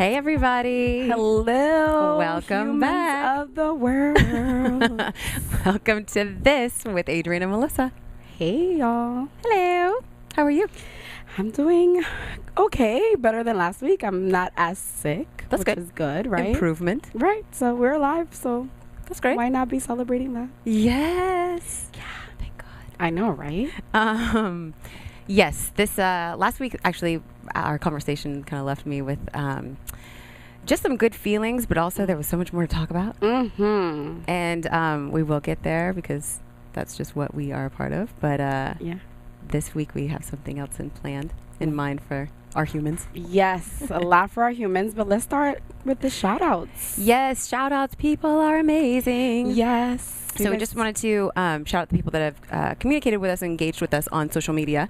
Hey, everybody. Hello. Welcome humans back. of the world. Welcome to This with Adrian and Melissa. Hey, y'all. Hello. How are you? I'm doing okay. Better than last week. I'm not as sick. That's which good. is good, right? Improvement. Right. So we're alive. So That's great. why not be celebrating that? Yes. Yeah, thank God. I know, right? Yes, this last week, actually, our conversation kind of left me with just some good feelings, but also there was so much more to talk about. Mm-hmm. And we will get there because that's just what we are a part of. But Yeah. this week we have something else in mind for our humans. Yes, a lot for our humans, but let's start with the shout outs. Yes, shout outs. People are amazing. Yes. So we just wanted to shout out the people that have communicated with us and engaged with us on social media,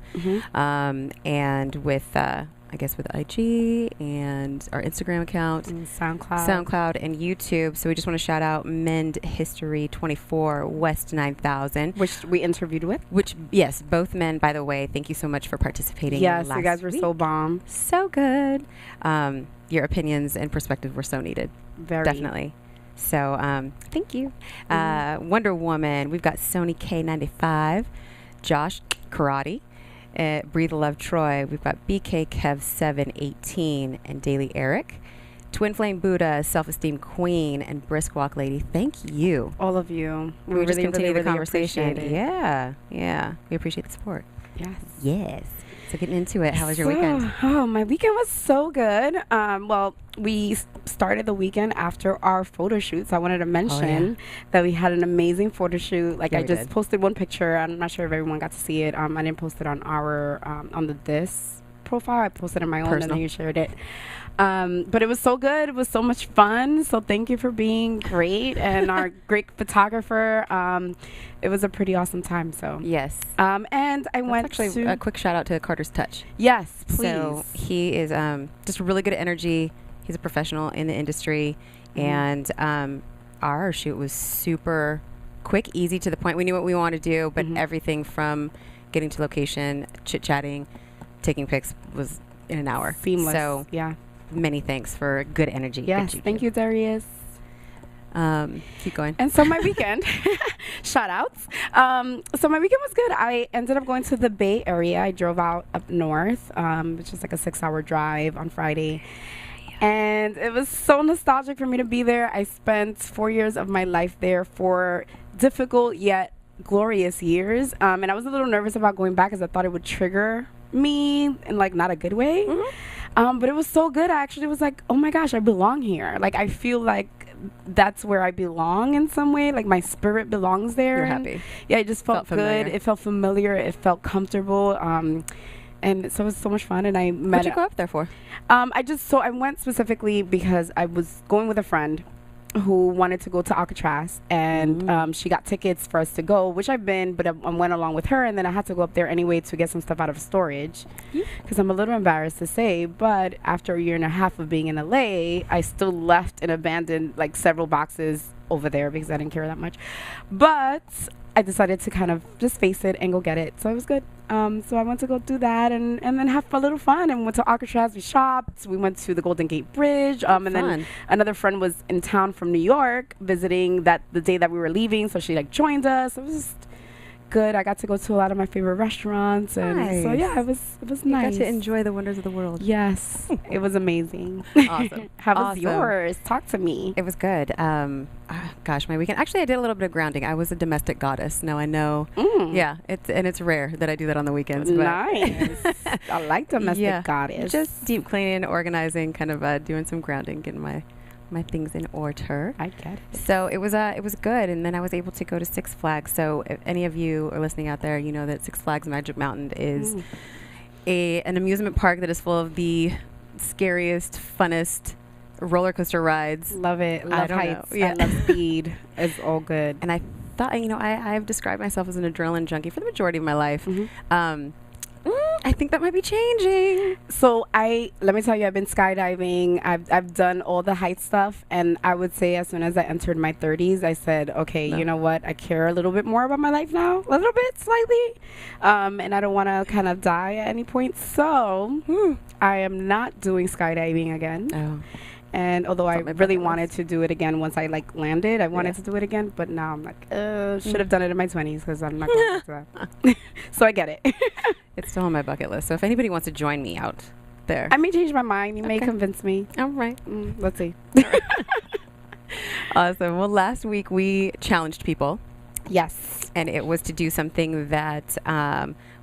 and with, I guess, with IG and our Instagram account, and SoundCloud, and YouTube. So we just want to shout out Mend History 24 West 9000, which we interviewed with. Which, yes, both men, by the way, thank you so much for participating. Yes, last you guys were week. so bomb. So good. Your opinions and perspectives were so needed. Very. Definitely. So, thank you. Wonder Woman. We've got Sony K95, Josh Karate, Breathe Love Troy. We've got BK Kev 718 and Daily Eric. Twin Flame Buddha, Self Esteem Queen, and Brisk Walk Lady. Thank you. All of you. We just continue the conversation. appreciate it. Yeah. We appreciate the support. Yes. So getting into it, how was your weekend? Oh, my weekend was so good. Well, we started the weekend after our photo shoot. So I wanted to mention that we had an amazing photo shoot. Like, I just posted one picture. I'm not sure if everyone got to see it. I didn't post it on our on the This profile. I posted it on my own, Personal. and then you shared it. But it was so good. It was so much fun. So thank you for being great and our great photographer. It was a pretty awesome time. So Yes. and I went actually to a quick shout out to Carter's Touch. Yes, please. So he is just really good energy. He's a professional in the industry, and our shoot was super quick, easy, to the point. We knew what we wanted to do, but everything from getting to location, chit-chatting, taking pics was in an hour. Seamless. So yeah. Many thanks for good energy. Yes, thank you, Darius. Keep going. And so my weekend, shout outs. So my weekend was good. I ended up going to the Bay Area. I drove out up north, which is like a 6-hour drive on Friday. And it was so nostalgic for me to be there. I spent 4 years of my life there, for difficult yet glorious years. And I was a little nervous about going back because I thought it would trigger me in like not a good way. But it was so good. I actually was like, oh my gosh, I belong here. Like, I feel like that's where I belong in some way. Like, my spirit belongs there. You're happy. Yeah, it just felt good. Familiar. It felt familiar. It felt comfortable. And so it was so much fun. And I met. What'd you go up there for? I went specifically because I was going with a friend who wanted to go to Alcatraz, and she got tickets for us to go, which I've been, but I went along with her, and then I had to go up there anyway to get some stuff out of storage, because I'm a little embarrassed to say, but after a year and a half of being in LA, I still left and abandoned like several boxes over there because I didn't care that much, but I decided to kind of just face it and go get it, so it was good. So I went to go do that and then have a little fun, and went to Alcatraz. We shopped. We went to the Golden Gate Bridge. And then another friend was in town from New York visiting the day that we were leaving. So she like joined us. It was just good. I got to go to a lot of my favorite restaurants. And so yeah, it was nice. You got to enjoy the wonders of the world. Yes. It was amazing. Awesome. How was yours? Talk to me. It was good. Gosh, my weekend. Actually, I did a little bit of grounding. I was a domestic goddess. Now I know. Yeah, it's rare that I do that on the weekends. But nice. I like domestic goddess. Just deep cleaning, organizing, kind of doing some grounding, getting my things in order. I get it. So it was good, and then I was able to go to Six Flags. So if any of you are listening out there, you know that Six Flags Magic Mountain is an amusement park that is full of the scariest, funnest roller coaster rides. Love it. Love heights. I love speed. It's all good. And I thought, I've described myself as an adrenaline junkie for the majority of my life. I I think that might be changing. So let me tell you, I've been skydiving. I've done all the height stuff, and I would say as soon as I entered my 30s, I said, okay, you know what? I care a little bit more about my life now, a little bit, slightly, and I don't want to kind of die at any point. So I am not doing skydiving again. Oh. And although I really wanted to do it again once I like landed, I wanted to do it again, but now I'm like, should have done it in my 20s because I'm not going to do that. So I get it. It's still on my bucket list. So if anybody wants to join me out there, I may change my mind. You may convince me. All right. Let's see. Awesome. Well, last week we challenged people. Yes. And it was to do something that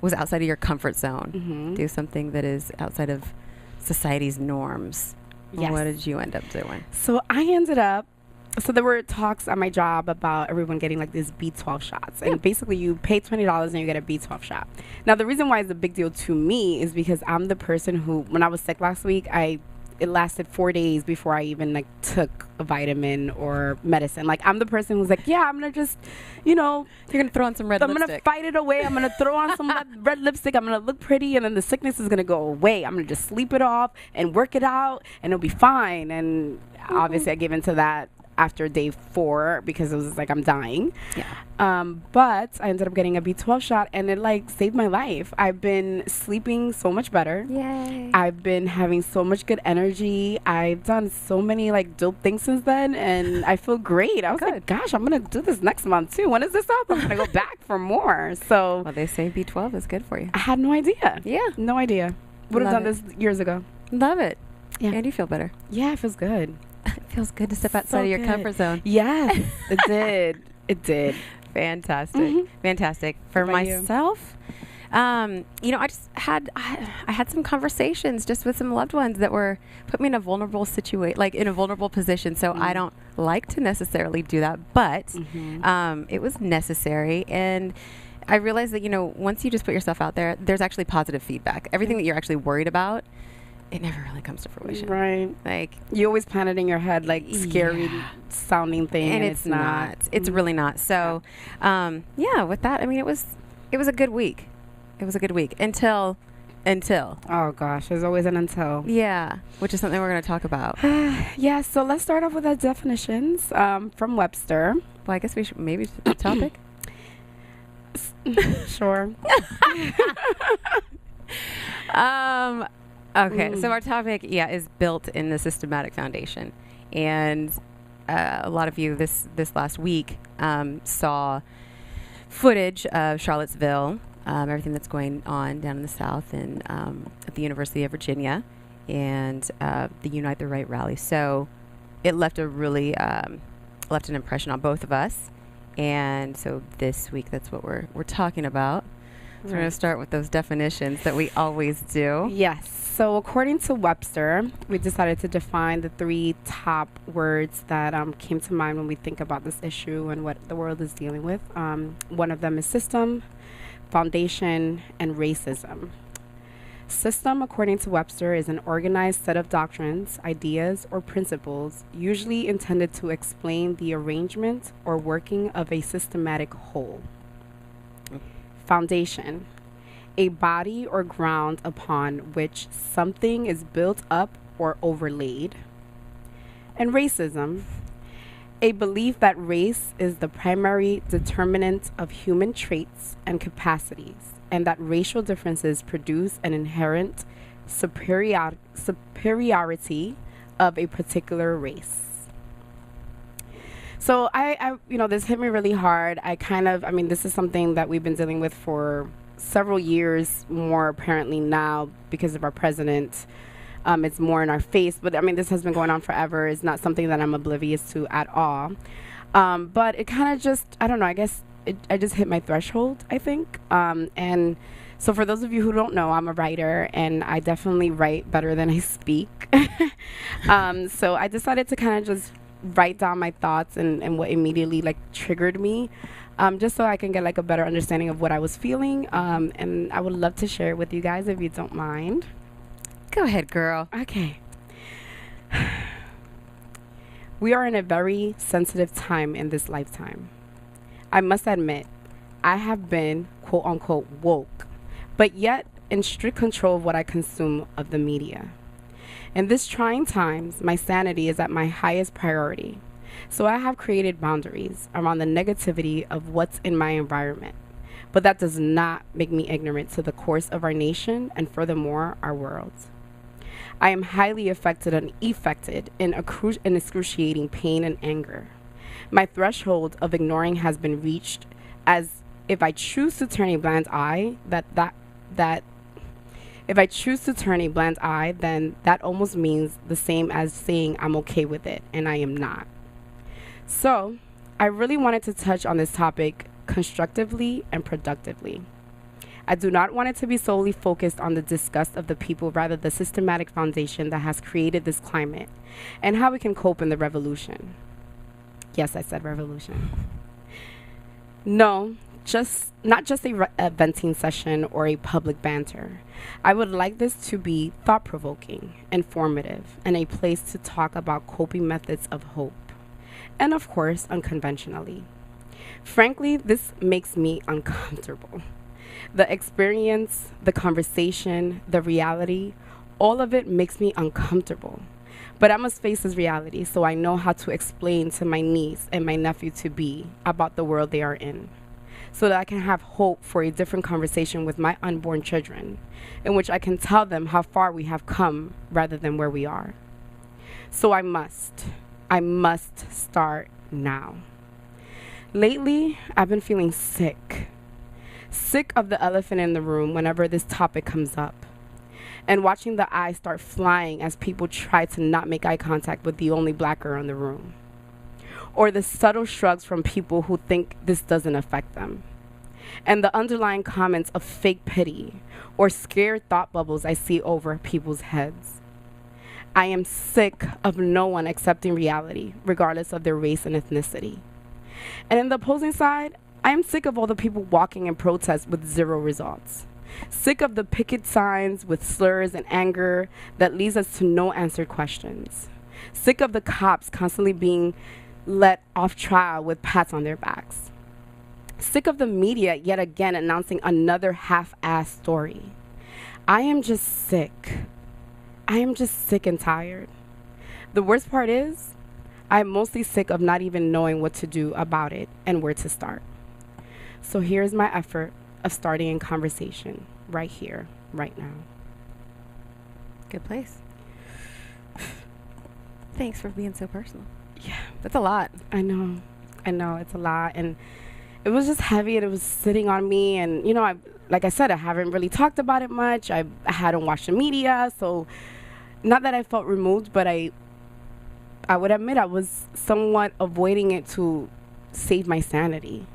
was outside of your comfort zone. Do something that is outside of society's norms. Yes. What did you end up doing? So I ended up, so there were talks at my job about everyone getting like these B12 shots. And basically you pay $20 and you get a B12 shot. Now the reason why it's a big deal to me is because I'm the person who, when I was sick last week, it lasted 4 days before I even like took a vitamin or medicine. Like I'm the person who's like, yeah, I'm gonna just, you know, you're gonna throw on some red lipstick. I'm gonna fight it away. I'm gonna throw on some red lipstick. I'm gonna look pretty, and then the sickness is gonna go away. I'm gonna just sleep it off and work it out, and it'll be fine. And obviously, I gave into that after day 4 because it was like I'm dying. But I ended up getting a B12 shot, and it like saved my life. I've been sleeping so much better. Yay. I've been having so much good energy. I've done so many like dope things since then, and I feel great. I was like, gosh, I'm gonna do this next month too. When is this up? I'm gonna go back for more. So well, they say B12 is good for you. I had no idea. Yeah, no idea. Would have done this years ago. Love it. Yeah, and you feel better. Yeah, it feels good. It feels good to step outside of your comfort zone. Yes, it did. It did. Fantastic. Fantastic. For myself, you know, I had some conversations just with some loved ones that were put me in a vulnerable situation, like in a vulnerable position. So I don't like to necessarily do that, but it was necessary. And I realized that, you know, once you just put yourself out there, there's actually positive feedback. Everything that you're actually worried about, it never really comes to fruition. Right. Like you always plan it in your head, like scary sounding thing, and it's not. It's really not. So, with that, I mean, it was a good week. It was a good week until. Oh gosh, there's always an until. Yeah, which is something we're going to talk about. Yeah. So let's start off with the definitions from Webster. Well, I guess we should maybe the topic. Sure. Okay, so our topic, is built in the systematic foundation, and a lot of you this last week saw footage of Charlottesville, everything that's going on down in the South and at the University of Virginia, and the Unite the Right rally. So it left left an impression on both of us, and so this week that's what we're talking about. So we're going to start with those definitions that we always do. Yes. So according to Webster, we decided to define the 3 top words that came to mind when we think about this issue and what the world is dealing with. One of them is system, foundation, and racism. System, according to Webster, is an organized set of doctrines, ideas, or principles usually intended to explain the arrangement or working of a systematic whole. Foundation, a body or ground upon which something is built up or overlaid. And racism, a belief that race is the primary determinant of human traits and capacities, and that racial differences produce an inherent superiority of a particular race. So I this hit me really hard. This is something that we've been dealing with for several years, more apparently now because of our president. It's more in our face, but this has been going on forever. It's not something that I'm oblivious to at all. But it kind of just, I don't know, I guess I just hit my threshold, I think. And so for those of you who don't know, I'm a writer, and I definitely write better than I speak. So I decided to kind of just write down my thoughts and what immediately triggered me, just so I can get a better understanding of what I was feeling. And I would love to share it with you guys if you don't mind. Go ahead, girl. Okay. We are in a very sensitive time in this lifetime. I must admit, I have been quote unquote woke, but yet in strict control of what I consume of the media. In these trying times, my sanity is at my highest priority. So I have created boundaries around the negativity of what's in my environment. But that does not make me ignorant to the course of our nation and furthermore, our world. I am highly affected and affected in excruciating pain and anger. My threshold of ignoring has been reached, as if I choose to turn a blind eye, if I choose to turn a blind eye, then that almost means the same as saying I'm okay with it, and I am not. So, I really wanted to touch on this topic constructively and productively. I do not want it to be solely focused on the disgust of the people, rather the systematic foundation that has created this climate and how we can cope in the revolution. Yes, I said revolution. No, not just a venting session or a public banter. I would like this to be thought-provoking, informative, and a place to talk about coping methods of hope. And of course, unconventionally. Frankly, this makes me uncomfortable. The experience, the conversation, the reality, all of it makes me uncomfortable. But I must face this reality so I know how to explain to my niece and my nephew to be about the world they are in, so that I can have hope for a different conversation with my unborn children, in which I can tell them how far we have come rather than where we are. So I must start now. Lately, I've been feeling sick of the elephant in the room whenever this topic comes up, and watching the eyes start flying as people try to not make eye contact with the only black girl in the room, or the subtle shrugs from people who think this doesn't affect them, and the underlying comments of fake pity or scared thought bubbles I see over people's heads. I am sick of no one accepting reality, regardless of their race and ethnicity. And in the opposing side, I am sick of all the people walking in protest with zero results. Sick of the picket signs with slurs and anger that leads us to no answered questions. Sick of the cops constantly being let off trial with pats on their backs. Sick of the media yet again announcing another half-assed story. I am just sick. I am just sick and tired. The worst part is, I'm mostly sick of not even knowing what to do about it and where to start. So here's my effort of starting a conversation right here, right now. Good place. Thanks for being so personal. Yeah. That's a lot. I know, it's a lot. And it was just heavy and it was sitting on me. And, you know, like I said, I haven't really talked about it much. I hadn't watched the media. So not that I felt removed, but I would admit I was somewhat avoiding it to save my sanity.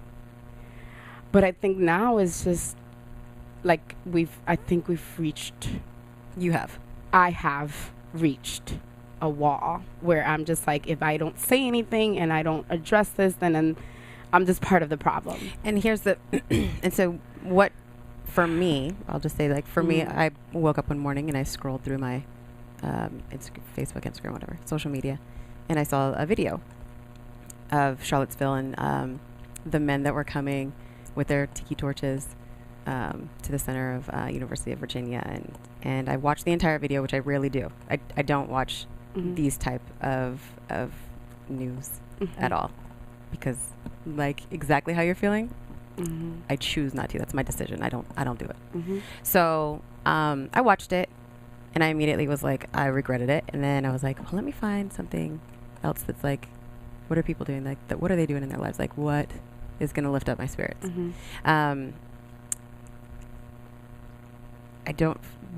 But I think now is just like I think we've reached. You have. I have reached a wall where I'm just like, if I don't say anything and I don't address this, then I'm just part of the problem. And here's the, and so what, for me, I'll just say like, for me, I woke up one morning and I scrolled through my Facebook, Instagram, whatever, social media, and I saw a video of Charlottesville and the men that were coming with their tiki torches to the center of University of Virginia, and I watched the entire video, which I rarely do. I don't watch these type of news at all, because like exactly how you're feeling, I choose not to. That's my decision. I don't do it. So I watched it, and I immediately was like, I regretted it, and then I was like, well, let me find something else that's like, what are people doing? Like, what are they doing in their lives? Like, what is going to lift up my spirits?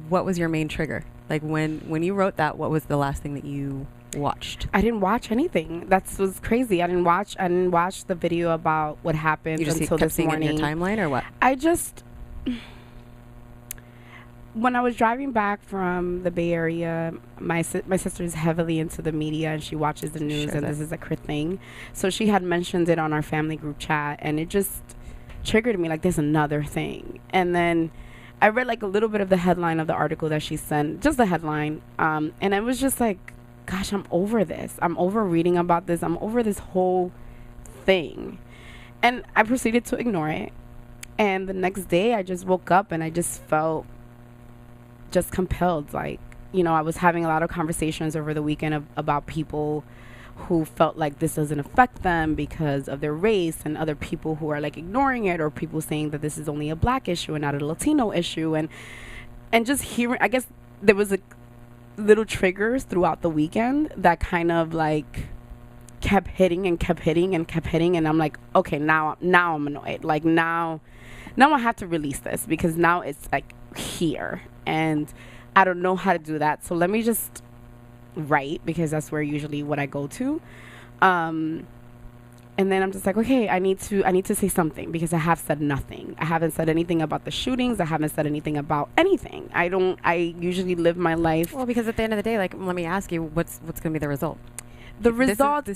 What was your main trigger? Like when you wrote that, what was the last thing that you watched? I didn't watch anything. That was crazy. I didn't watch the video about what happened you just until kept this seeing morning. It in your timeline or what? When I was driving back from the Bay Area, my sister is heavily into the media and she watches the news, and this is like her thing. So she had mentioned it on our family group chat, and it just triggered me like there's another thing. And then I read like a little bit of the headline of the article that she sent, just the headline, and it was just like, gosh, I'm over this. I'm over reading about this. I'm over this whole thing. And I proceeded to ignore it. And the next day I just woke up and I just felt just compelled. Like, you know, I was having a lot of conversations over the weekend about people who felt like this doesn't affect them because of their race, and other people who are like ignoring it, or people saying that this is only a black issue and not a Latino issue. And just hearing, I guess there was a little triggers throughout the weekend that kind of like kept hitting and kept hitting and kept hitting. And I'm like, okay, now I'm annoyed. Like now I have to release this, because now it's like here and I don't know how to do that. So let me just write, because that's where usually what I go to. And then I'm just like, okay, I need to say something, because I have said nothing. I haven't said anything about the shootings. I haven't said anything about anything. I usually live my life. Well, because at the end of the day, like, let me ask you, what's going to be the result? The result,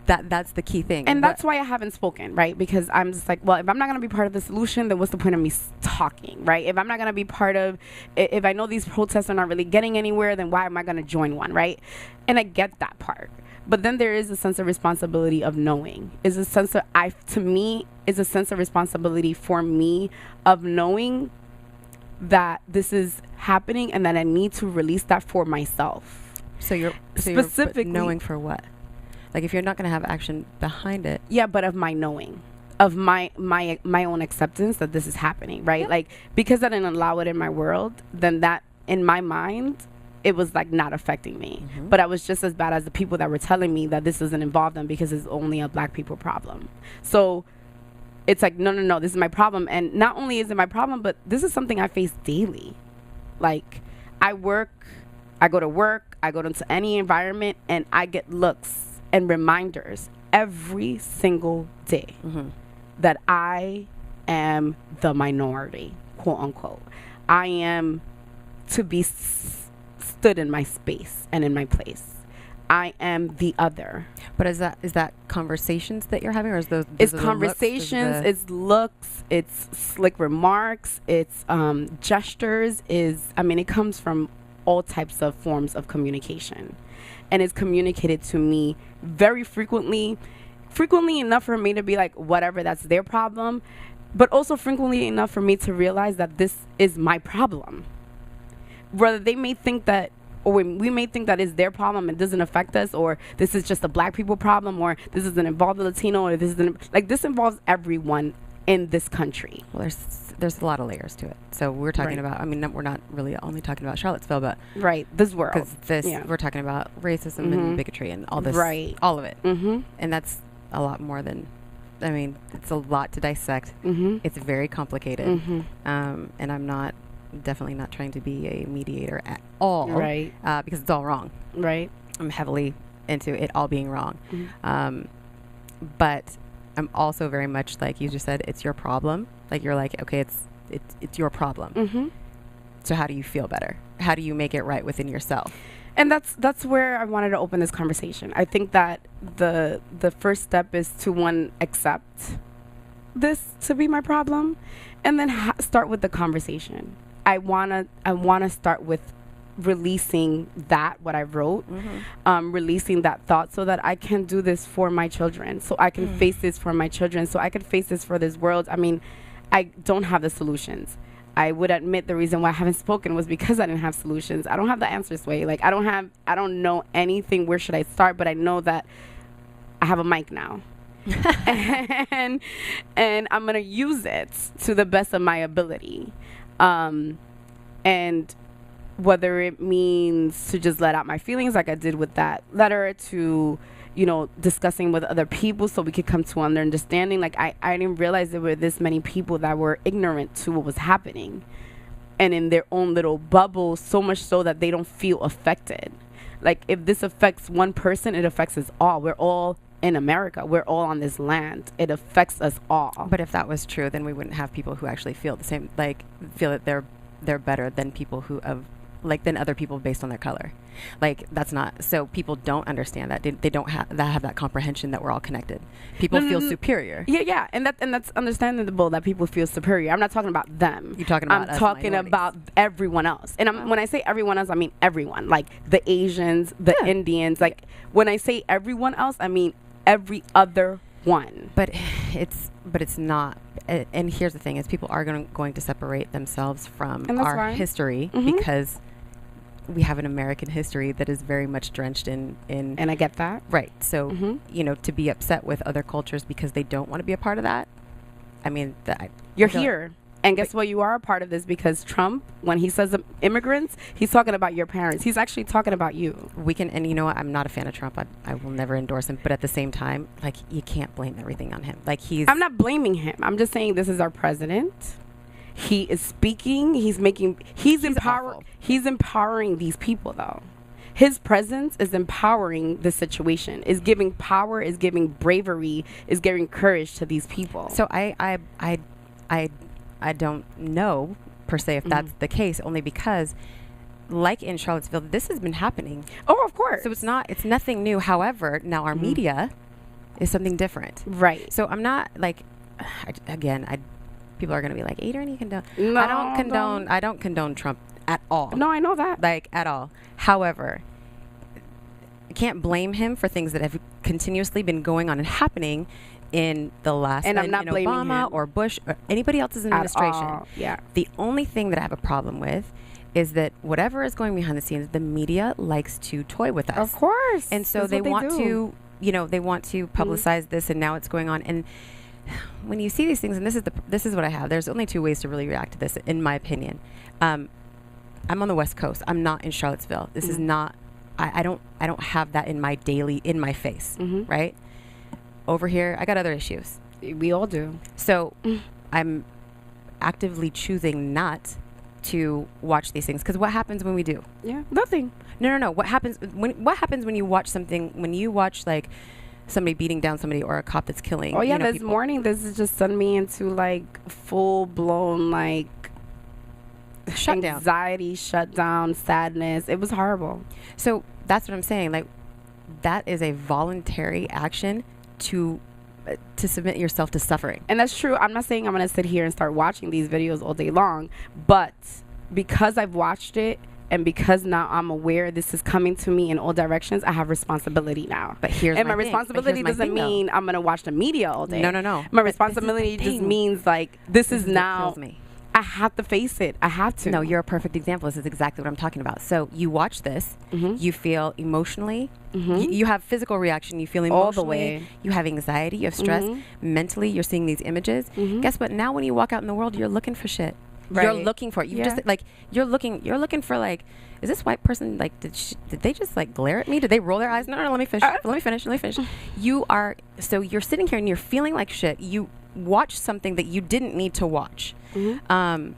that's the key thing. And that's why I haven't spoken, right? Because I'm just like, well, if I'm not going to be part of the solution, then what's the point of me talking, right? If I'm not going to be part of, if I know these protests are not really getting anywhere, then why am I going to join one, right? And I get that part. But then there is a sense of responsibility of knowing. Is a sense of, to me, is a sense of responsibility for me of knowing that this is happening and that I need to release that for myself. So you're specifically knowing for what? Like, if you're not going to have action behind it. Yeah, but of my knowing, of my own acceptance that this is happening, right? Yeah. Like, because I didn't allow it in my world, then that in my mind, it was like not affecting me. Mm-hmm. But I was just as bad as the people that were telling me that this doesn't involve them because it's only a black people problem. So it's like, no, this is my problem. And not only is it my problem, but this is something I face daily. Like, I go to work, I go into any environment, and I get looks and reminders every single day that I am the minority, quote unquote. I am to be stood in my space and in my place. I am the other. But is that conversations that you're having, or is those it's conversations, it's looks, it's slick remarks, it's gestures, it comes from all types of forms of communication, and it's communicated to me very frequently enough for me to be like, whatever, that's their problem, but also frequently enough for me to realize that this is my problem. Whether they may think that, or we may think that it's their problem and doesn't affect us, or this is just a black people problem, or this doesn't involve the Latino, or this isn't, like, this involves everyone in this country. Well, there's a lot of layers to it. So we're talking about, we're not really only talking about Charlottesville, but this world, because we're talking about racism and bigotry and all this, all of it, and that's a lot more than, it's a lot to dissect. It's very complicated, and I'm definitely not trying to be a mediator at all, because it's all wrong. I'm heavily into it all being wrong, but I'm also very much like you just said, it's your problem. Like, you're like, okay, it's your problem. So how do you feel better? How do you make it right within yourself? And that's where I wanted to open this conversation. I think that the first step is to accept this to be my problem, and then start with the conversation. I wanna start with releasing what I wrote, releasing that thought, so that I can do this for my children, so I can face this for my children, so I can face this for this world. I don't have the solutions. I would admit the reason why I haven't spoken was because I didn't have solutions. I don't have the answers, way. Like, I don't know anything. Where should I start? But I know that I have a mic now. and I'm gonna use it to the best of my ability. And whether it means to just let out my feelings, like I did with that letter, to, discussing with other people so we could come to an understanding. Like, I didn't realize there were this many people that were ignorant to what was happening and in their own little bubble, so much so that they don't feel affected. Like, if this affects one person, it affects us all. We're all in America. We're all on this land. It affects us all. But if that was true, then we wouldn't have people who actually feel the same, like, feel that they're better than people who than other people based on their color. Like, that's not, so people don't understand that. They don't have that comprehension that we're all connected. People feel superior. Yeah. And that's understandable that people feel superior. I'm not talking about them. You're talking about I'm talking about everyone else. And when I say everyone else, I mean everyone. Like, the Asians, the Indians. Like, when I say everyone else, I mean every other one. But it's not. And here's the thing: is people are going to separate themselves from our fine. history because we have an American history that is very much drenched in. And I get that. Right. So to be upset with other cultures because they don't want to be a part of that. I mean, you're here. And guess what? You are a part of this because Trump, when he says immigrants, he's talking about your parents. He's actually talking about you. And you know what? I'm not a fan of Trump. I will never endorse him. But at the same time, like, you can't blame everything on him. Like, I'm not blaming him. I'm just saying this is our president. He is speaking. He's empowering these people, though. His presence is empowering the situation, is giving power, is giving bravery, is giving courage to these people. So I don't know, per se, if that's the case, only because, like in Charlottesville, this has been happening. Oh, of course. So it's nothing new. However, now our media is something different. Right. So I'm not, like, people are going to be like, Adrian, you condone. No, I don't condone Trump at all. No, I know that. Like, at all. However, I can't blame him for things that have continuously been going on and happening in the last, and I'm not blaming Obama him. Or Bush or anybody else's administration. Yeah. The only thing that I have a problem with is that whatever is going behind the scenes, the media likes to toy with us. Of course. And so they want to publicize this, and now it's going on. And when you see these things, and this is what I have. There's only two ways to really react to this, in my opinion. I'm on the West Coast. I'm not in Charlottesville. This is not. I don't have that in my face, right? Over here, I got other issues. We all do. So I'm actively choosing not to watch these things, because what happens when we do? Yeah, nothing. No. What happens when you watch something? When you watch, like, somebody beating down somebody or a cop that's killing? Oh yeah, this morning this has just sent me into, like, full blown, like, anxiety, shutdown, sadness. It was horrible. So that's what I'm saying. Like, that is a voluntary action to submit yourself to suffering. And that's true. I'm not saying I'm going to sit here and start watching these videos all day long, but because I've watched it and because now I'm aware this is coming to me in all directions, I have responsibility now. But here's my responsibility doesn't mean I'm going to watch the media all day. No. My responsibility just means, like, this is now. Kills me. I have to face it. I have to. No, you're a perfect example. This is exactly what I'm talking about. So you watch this, you feel emotionally, you have physical reaction, you feel emotionally, all the way. You have anxiety, you have stress, mentally, you're seeing these images. Guess what? Now when you walk out in the world, you're looking for shit. Right. You're looking for it. You're looking for, like, is this white person, like, did they just, like, glare at me? Did they roll their eyes? No, let me finish. You're sitting here and you're feeling like shit. You watch something that you didn't need to watch. And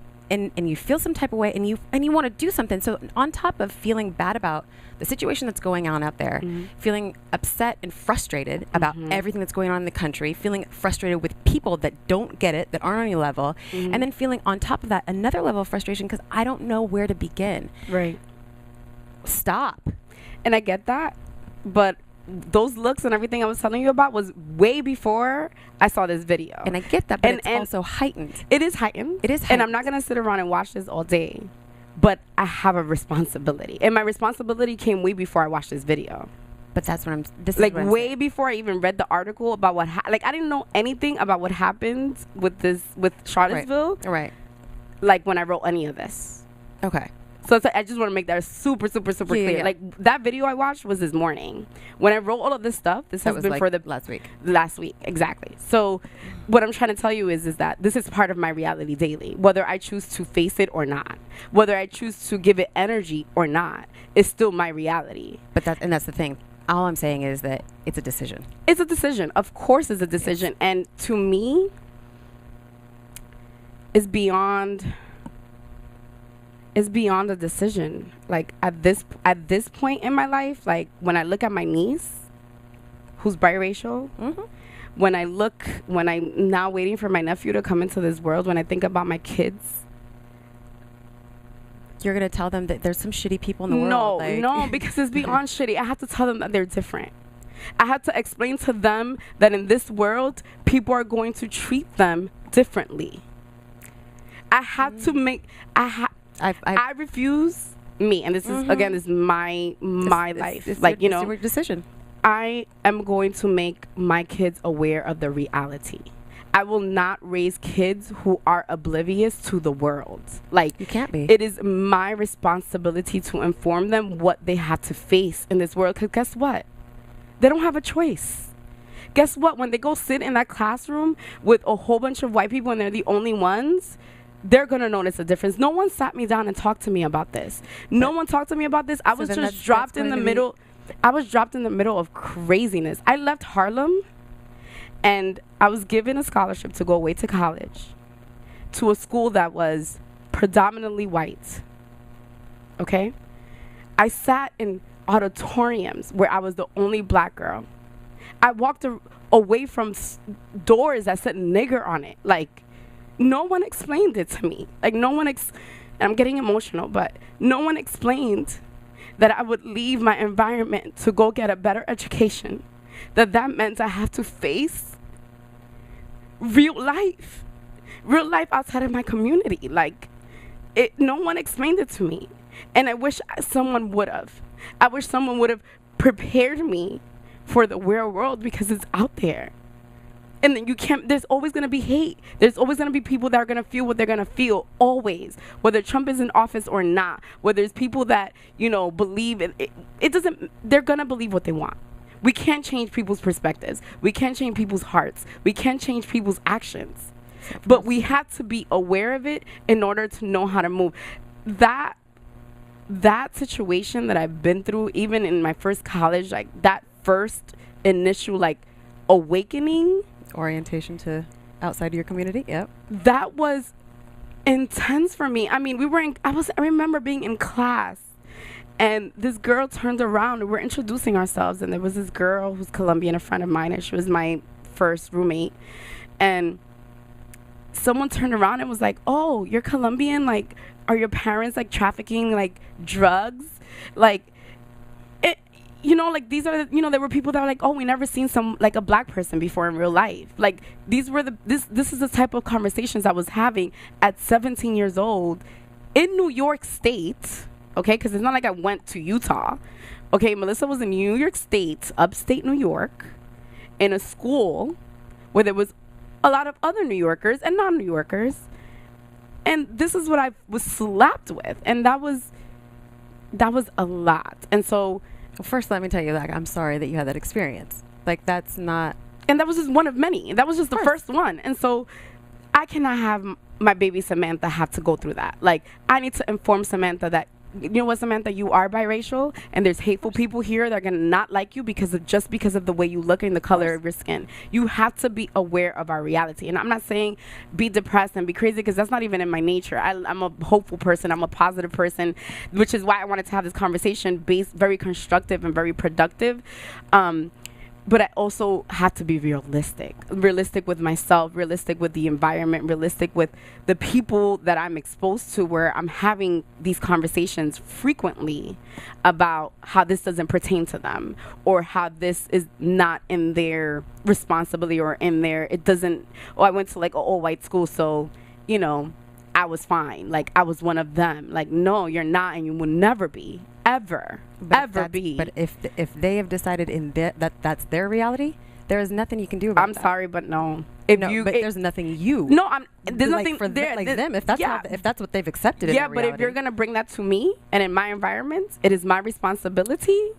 you feel some type of way, and you want to do something. So on top of feeling bad about the situation that's going on out there, feeling upset and frustrated about everything that's going on in the country, feeling frustrated with people that don't get it, that aren't on your level, and then feeling on top of that another level of frustration because I don't know where to begin. Right. Stop. And I get that, but those looks and everything I was telling you about was way before I saw this video. And I get that, but it's also heightened. It is heightened. And I'm not going to sit around and watch this all day. But I have a responsibility. And my responsibility came way before I watched this video. But that's what way before I even read the article about what I didn't know anything about what happened with Charlottesville. Right. Like, when I wrote any of this. Okay. So I just want to make that super, super, super clear. Yeah. Like, that video I watched was this morning. When I wrote all of this stuff, this has been like for the last week. Last week, exactly. So what I'm trying to tell you is that this is part of my reality daily. Whether I choose to face it or not, whether I choose to give it energy or not, it's still my reality. But that's the thing. All I'm saying is that it's a decision. It's a decision. Of course it's a decision. Yes. And to me, it's beyond a decision. Like, at this point in my life, like, when I look at my niece, who's biracial, when I'm now waiting for my nephew to come into this world, when I think about my kids. You're going to tell them that there's some shitty people in the world? No, because it's beyond shitty. I have to tell them that they're different. I have to explain to them that in this world, people are going to treat them differently. I have to make... I refuse me, and this is again, this is my life. It's like, your decision. I am going to make my kids aware of the reality. I will not raise kids who are oblivious to the world. Like, You can't be. it is my responsibility to inform them what they have to face in this world. Because guess what? They don't have a choice. Guess what? When they go sit in that classroom with a whole bunch of white people and they're the only ones, they're going to notice a difference. No one sat me down and talked to me about this. No one talked to me about this. I was just dropped in the middle. I was dropped in the middle of craziness. I left Harlem and I was given a scholarship to go away to college to a school that was predominantly white. Okay? I sat in auditoriums where I was the only black girl. I walked away from doors that said nigger on it. Like, no one explained it to me. Like, no one I'm getting emotional, but no one explained that I would leave my environment to go get a better education. That meant I have to face real life outside of my community. Like, no one explained it to me. And I wish someone would have. I wish someone would have prepared me for the real world, because it's out there. And then there's always going to be hate. There's always going to be people that are going to feel what they're going to feel, always. Whether Trump is in office or not. Whether it's people that, believe it doesn't, they're going to believe what they want. We can't change people's perspectives. We can't change people's hearts. We can't change people's actions. But we have to be aware of it in order to know how to move. That situation that I've been through, even in my first college, like that first initial awakening, Orientation to outside of your community. Yep. That was intense for me. I mean, I remember being in class and this girl turned around and we're introducing ourselves, and there was this girl who's Colombian, a friend of mine, and she was my first roommate. And someone turned around and was like, "Oh, you're Colombian? Like, are your parents trafficking drugs?" These are, there were people that were like, "Oh, we never seen a black person before in real life." Like, these were this is the type of conversations I was having at 17 years old in New York State, okay? Because it's not like I went to Utah, okay? Melissa was in New York State, upstate New York, in a school where there was a lot of other New Yorkers and non-New Yorkers, and this is what I was slapped with, and that was a lot. And so, well, first, let me tell you, I'm sorry that you had that experience. That's not... And that was just one of many. That was just the first one. And so I cannot have my baby Samantha have to go through that. I need to inform Samantha that, you know what, Samantha, you are biracial, and there's hateful people here that are going to not like you because of the way you look and the color of your skin. You have to be aware of our reality. And I'm not saying be depressed and be crazy, because that's not even in my nature. I'm a hopeful person. I'm a positive person, which is why I wanted to have this conversation very constructive and very productive. But I also have to be realistic with myself, realistic with the environment, realistic with the people that I'm exposed to, where I'm having these conversations frequently about how this doesn't pertain to them, or how this is not in their responsibility, or it doesn't, I went to an all-white school, so, I was fine. I was one of them. No, you're not, and you will never be. Ever be. But if they have decided that's their reality, there is nothing you can do about that. I'm sorry, but no. But there's nothing you. No, there's nothing for them. If that's what they've accepted. Yeah, but if you're gonna bring that to me and in my environment, it is my responsibility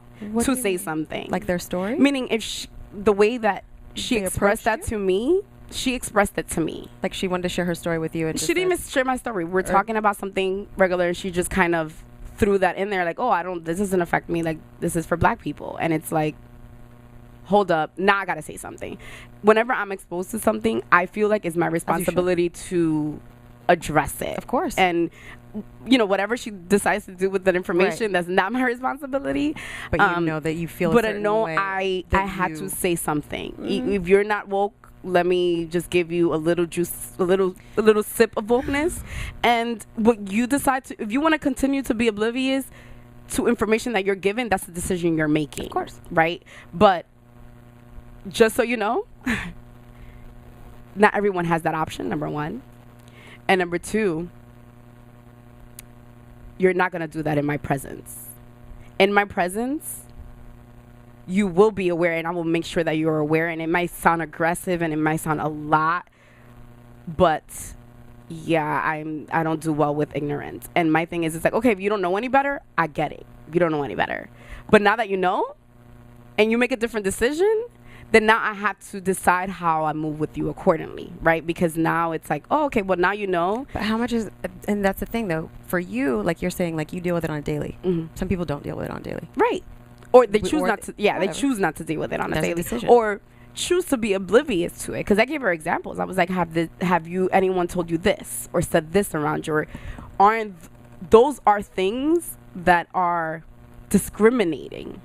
to say something. Their story. Meaning, if the way that she expressed that to me. She expressed it to me. She wanted to share her story with you. And she didn't even share my story. We're talking about something regular, and she just kind of threw that in there, this doesn't affect me. This is for black people. And it's hold up. Now I got to say something. Whenever I'm exposed to something, I feel like it's my responsibility to address it. Of course. And, whatever she decides to do with that information, that's not my responsibility. But you know that you feel but I know I had to say something. Mm-hmm. If you're not woke, let me just give you a little juice, a little sip of wokeness. And what you decide if you want to continue to be oblivious to information that you're given, that's the decision you're making. Of course. Right? But just so you know, not everyone has that option, number one. And number two, you're not going to do that in my presence. In my presence, you will be aware, and I will make sure that you're aware. And it might sound aggressive and it might sound a lot, but yeah, I don't do well with ignorance. And my thing is, it's like, okay, if you don't know any better, I get it. You don't know any better. But now that you know and you make a different decision, then now I have to decide how I move with you accordingly, right? Because now it's like, oh, okay, well, now you know. But how much is, and that's the thing, though. For you, like you're saying, like you deal with it on a daily. Mm-hmm. Some people don't deal with it on a daily. Right. Or they choose Or not to, yeah, whatever. they choose not to deal with it on a That's a daily. decision. Or choose to be oblivious to it. Because I gave her examples. I was like, have you, anyone told you this or said this around you? Or those are things that are discriminating.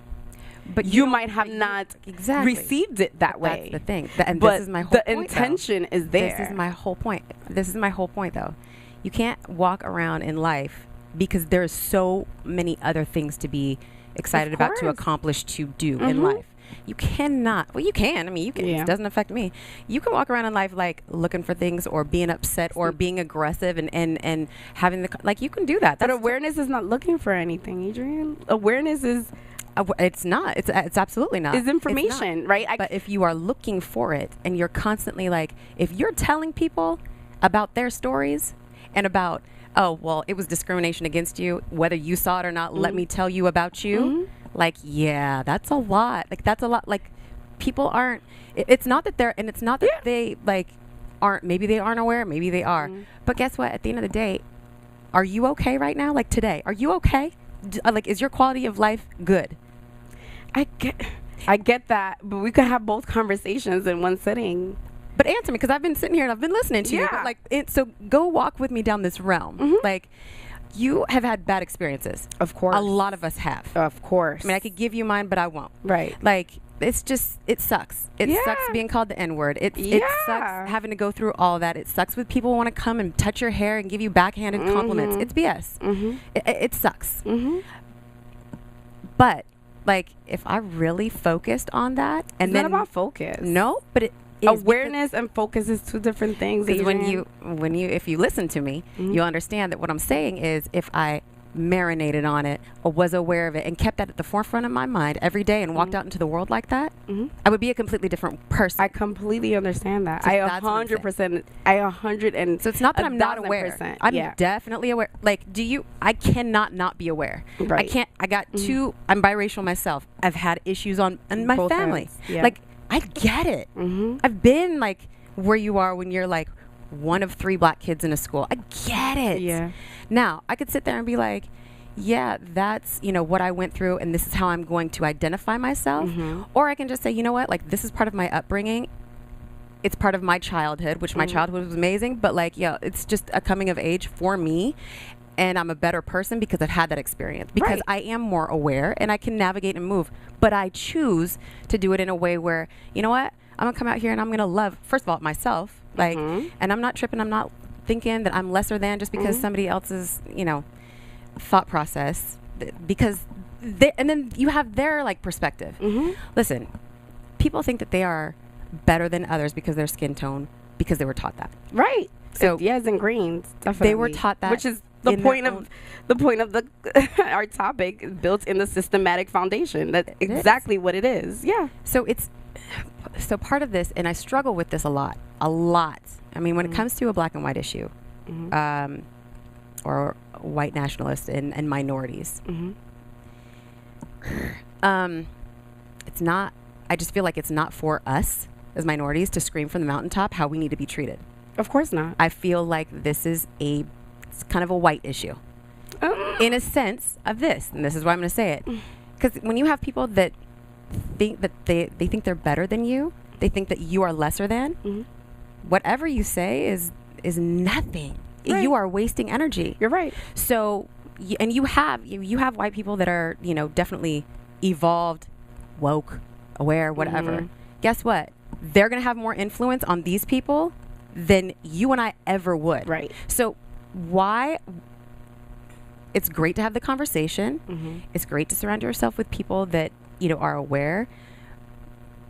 But you might have not exactly received it that way. That's the thing. And but this is my whole the point, intention is there. This is my whole point. This is my whole point, though. You can't walk around in life because there's so many other things to be excited about, to accomplish, to do in life. You cannot. Well, you can. I mean, you can. Yeah. It doesn't affect me. You can walk around in life like looking for things or being upset or being aggressive and having the, like, you can do that. But awareness is not looking for anything, Adrian. Awareness is... It's not. It's absolutely not. Is information, right? But if you are looking for it and you're constantly like, if you're telling people about their stories and about, oh, well, it was discrimination against you, whether you saw it or not, let me tell you about you. Like, yeah, that's a lot. Like, that's a lot. Like, people aren't, it's not that they're, and it's not that they, like, aren't, maybe they aren't aware, maybe they are. But guess what? At the end of the day, are you okay right now? Like, today, are you okay? Like, is your quality of life good? I get that, but we could have both conversations in one sitting. But answer me, because I've been sitting here and I've been listening to you. But like, so go walk with me down this realm. Like, you have had bad experiences. Of course. A lot of us have. Of course. I mean, I could give you mine, but I won't. Right. Like, it's just, it sucks. It sucks being called the N-word. It sucks having to go through all that. It sucks with people who want to come and touch your hair and give you backhanded compliments. It's BS. It sucks. But, like, if I really focused on that, and it's then not about focus. No, but it is, awareness and focus is two different things. Because if you listen to me, you'll understand that what I'm saying is, if I marinated on it or was aware of it and kept that at the forefront of my mind every day and walked out into the world like that, I would be a completely different person. I completely understand that. So I 100%. So it's not that I'm not aware. I'm definitely aware. Like, I cannot not be aware. Right. I got I'm biracial myself. I've had issues in my both family. ends. Yeah. Like, I get it. I've been like where you are when you're like one of 3 black kids in a school. I get it. Yeah. Now, I could sit there and be like, yeah, that's, what I went through, and this is how I'm going to identify myself. Or I can just say, you know what, like, this is part of my upbringing. It's part of my childhood, which my childhood was amazing, but like, it's just a coming of age for me. And I'm a better person because I've had that experience. Because I am more aware and I can navigate and move. But I choose to do it in a way where, you know what, I'm going to come out here and I'm going to love, first of all, myself. Like, and I'm not tripping. I'm not thinking that I'm lesser than just because somebody else's, thought process. Because and then you have their, like, perspective. Listen, people think that they are better than others because of their skin tone, because they were taught that. Right. So yes, and greens, definitely. They were taught that, which is the point of our topic, built in the systematic foundation. That's exactly what it is. Yeah. So part of this, and I struggle with this a lot. I mean, when it comes to a black and white issue, or white nationalists and minorities, it's not. I just feel like it's not for us as minorities to scream from the mountaintop how we need to be treated. Of course not. I feel like this is it's kind of a white issue, in a sense of this, and this is why I'm going to say it, because when you have people that think that they think they're better than you, they think that you are lesser than, whatever you say is nothing. Right. You are wasting energy. You're right. So, and you have white people that are, definitely evolved, woke, aware, whatever. Guess what? They're going to have more influence on these people than you and I ever would. Right. So why? It's great to have the conversation. It's great to surround yourself with people that, are aware.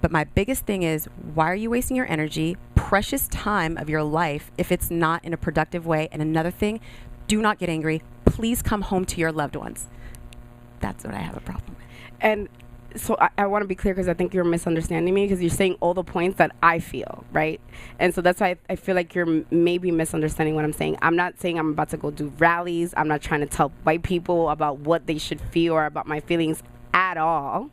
But my biggest thing is, why are you wasting your energy, precious time of your life, if it's not in a productive way? And another thing, do not get angry. Please come home to your loved ones. That's what I have a problem with. And so I want to be clear, because I think you're misunderstanding me, because you're saying all the points that I feel, right? And so that's why I feel like you're maybe misunderstanding what I'm saying. I'm not saying I'm about to go do rallies. I'm not trying to tell white people about what they should feel or about my feelings at all.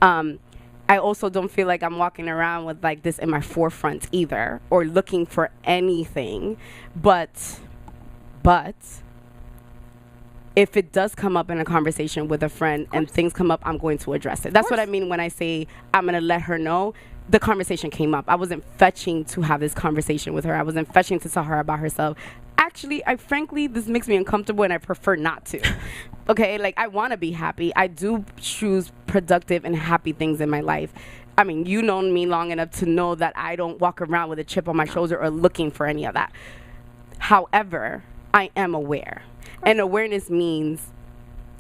I also don't feel like I'm walking around with like this in my forefront either, or looking for anything. But if it does come up in a conversation with a friend and things come up, I'm going to address it. That's what I mean when I say I'm going to let her know. The conversation came up. I wasn't fetching to have this conversation with her. I wasn't fetching to tell her about herself. Actually, frankly, this makes me uncomfortable, and I prefer not to. Okay, like, I want to be happy. I do choose productive and happy things in my life. I mean, you know me long enough to know that I don't walk around with a chip on my shoulder or looking for any of that. However, I am aware. And awareness means,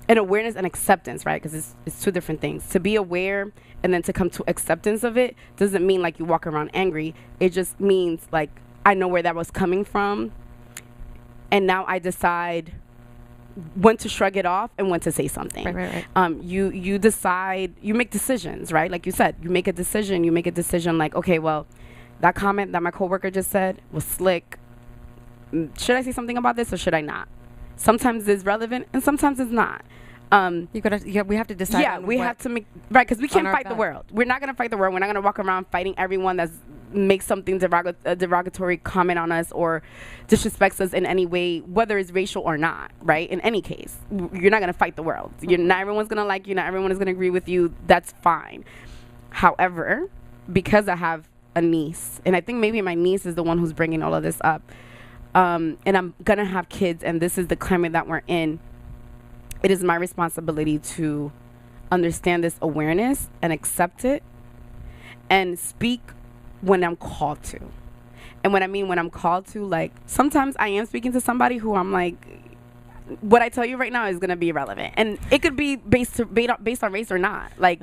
and awareness and acceptance, right? Because it's two different things. To be aware and then to come to acceptance of it doesn't mean like you walk around angry. It just means like I know where that was coming from, and now I decide when to shrug it off and when to say something. Right. You decide, you make decisions, right? Like you said, you make a decision like, okay, well, that comment that my coworker just said was slick. Should I say something about this or should I not? Sometimes it's relevant and sometimes it's not. We have to decide. Yeah, we have to make, right, because we can't fight the back. world. We're not going to fight the world. We're not going to walk around fighting everyone that makes something derogatory comment on us or disrespects us in any way, whether it's racial or not, right? In any case, you're not going to fight the world. Not everyone's going to like you. Not everyone is going to agree with you. That's fine. However, because I have a niece, and I think maybe my niece is the one who's bringing all of this up, and I'm going to have kids, and this is the climate that we're in, it is my responsibility to understand this awareness and accept it and speak when I'm called to. And what I mean when I'm called to, like, sometimes I am speaking to somebody who I'm like, what I tell you right now is going to be irrelevant. And it could be based on race or not. Like,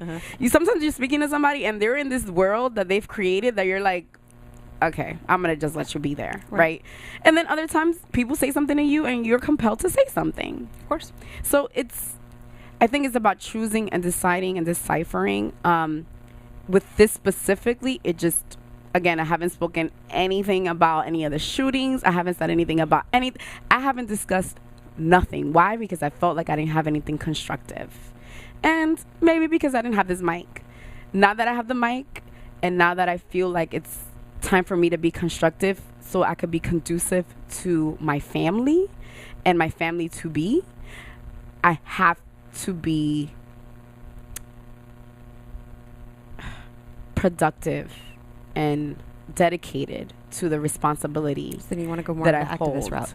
sometimes you're speaking to somebody and they're in this world that they've created that you're like, okay, I'm going to just let you be there, right? And then other times people say something to you and you're compelled to say something. Of course. So I think it's about choosing and deciding and deciphering. With this specifically, it just, again, I haven't spoken anything about any of the shootings. I haven't said anything about anything. I haven't discussed nothing. Why? Because I felt like I didn't have anything constructive. And maybe because I didn't have this mic. Now that I have the mic, and now that I feel like it's time for me to be constructive so I could be conducive to my family and my family to be, I have to be productive and dedicated to the responsibility. So you want to go more that on the I activist hold. route?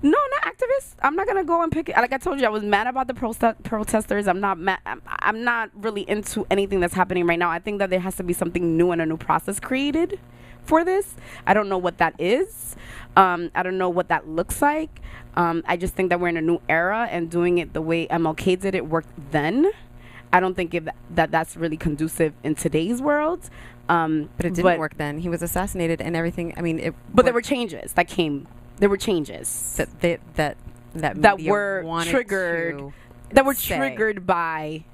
No, not activist. I'm not gonna go and pick it. Like I told you, I was mad about the protesters. I'm not mad. I'm not really into anything that's happening right now. I think that there has to be something new and a new process created for this. I don't know what that is. I don't know what that looks like. I just think that we're in a new era, and doing it the way MLK did it worked then. I don't think that's really conducive in today's world. But it didn't work then. He was assassinated and everything. I mean, but there were changes that came. There were changes that were triggered. That were triggered by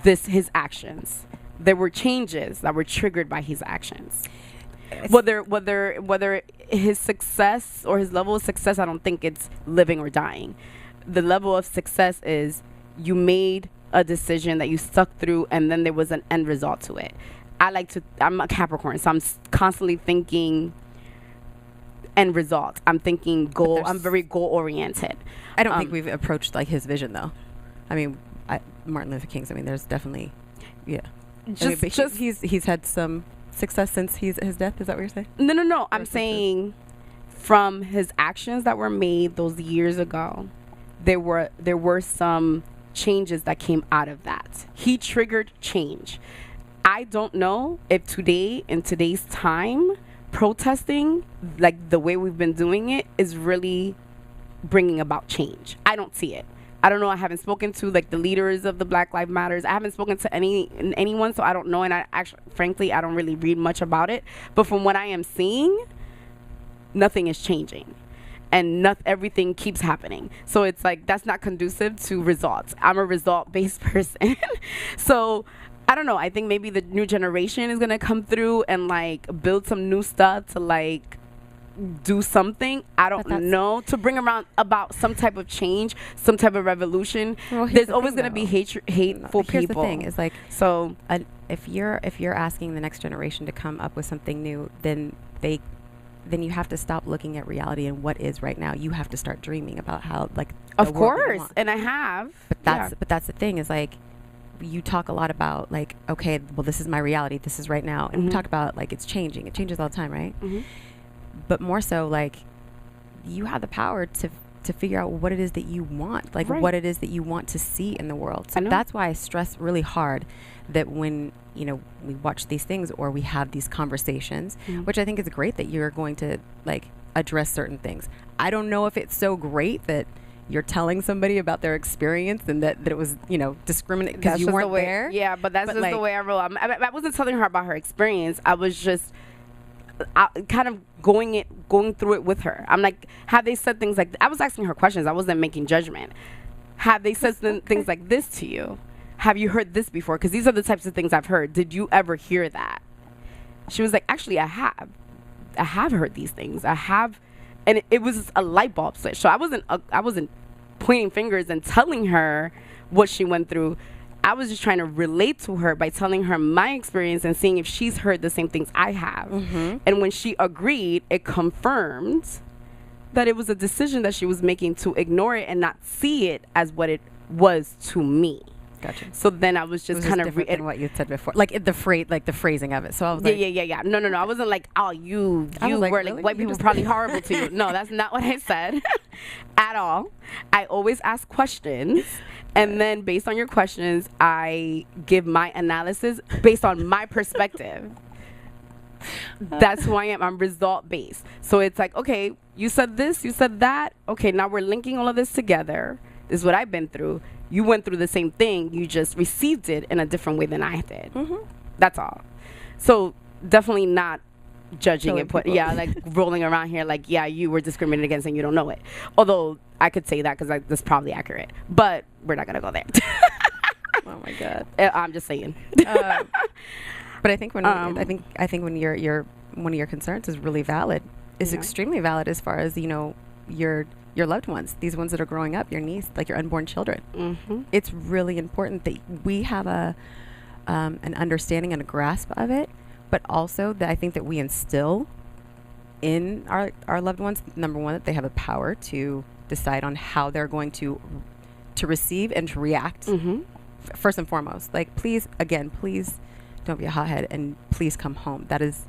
his actions. There were changes that were triggered by his actions. Whether his success or his level of success, I don't think it's living or dying. The level of success is you made a decision that you stuck through, and then there was an end result to it. I'm a Capricorn, so I'm constantly thinking end result. I'm thinking goal. I'm very goal oriented. I don't think we've approached like his vision though. I mean, Martin Luther King's. I mean, there's definitely, yeah. He's had some success since his death. Is that what you're saying? No. I'm saying from his actions that were made those years ago, there were some changes that came out of that. He triggered change. I don't know if today, in today's time, protesting like the way we've been doing it is really bringing about change. I don't see it. I don't know. I haven't spoken to like the leaders of the Black Lives Matters. I haven't spoken to anyone, so I don't know. And I actually, frankly, I don't really read much about it. But from what I am seeing, nothing is changing. And everything keeps happening. So it's like, that's not conducive to results. I'm a result-based person. So I don't know. I think maybe the new generation is gonna come through and like build some new stuff to like do something. I don't know, to bring around about some type of change, some type of revolution. Well, there's always gonna be hateful people. Here's the thing: is like, so if you're asking the next generation to come up with something new, then you have to stop looking at reality and what is right now. You have to start dreaming about how, like, of course, and I have. But that's the thing, is like, you talk a lot about like, okay, well, this is my reality, this is right now, and we talk about like it's changing. It changes all the time, right? But more so, like, you have the power to figure out what it is that you want, like what it is that you want to see in the world. So that's why I stress really hard that when, you know, we watch these things or we have these conversations, which I think is great that you're going to like address certain things. I don't know if it's so great that you're telling somebody about their experience and that it was, you know, discriminate because you weren't there. Yeah, but that's just like, the way I roll. I wasn't telling her about her experience. I was just kind of going through it with her. I'm like, have they said things like, I was asking her questions. I wasn't making judgment. Have they said things like this to you? Have you heard this before? Because these are the types of things I've heard. Did you ever hear that? She was like, actually, I have heard these things. I have. And it was a light bulb switch. So I wasn't pointing fingers and telling her what she went through. I was just trying to relate to her by telling her my experience and seeing if she's heard the same things I have. And when she agreed, it confirmed that it was a decision that she was making to ignore it and not see it as what it was to me. Gotcha. So then I was just kind of different than what you said before, like the phrasing of it. So I was like, yeah. No. I wasn't like, oh, you were really? Like, white people are probably horrible to you. No, that's not what I said at all. I always ask questions, and then based on your questions, I give my analysis based on my perspective. That's who I am. I'm result based. So it's like, okay, you said this, you said that. Okay, now we're linking all of this together. This is what I've been through. You went through the same thing. You just received it in a different way than I did. That's all. So definitely not judging it. Like rolling around here like, yeah, you were discriminated against and you don't know it. Although I could say that because that's probably accurate. But we're not gonna go there. Oh my God. I'm just saying. But I think when I think when your one of your concerns is really valid, is extremely valid as far as, you know, your loved ones, these ones that are growing up, your niece, like your unborn children. It's really important that we have an understanding and a grasp of it, but also that I think that we instill in our loved ones, number one, that they have the power to decide on how they're going to receive and to react. First and foremost, like, please don't be a hothead and please come home. That is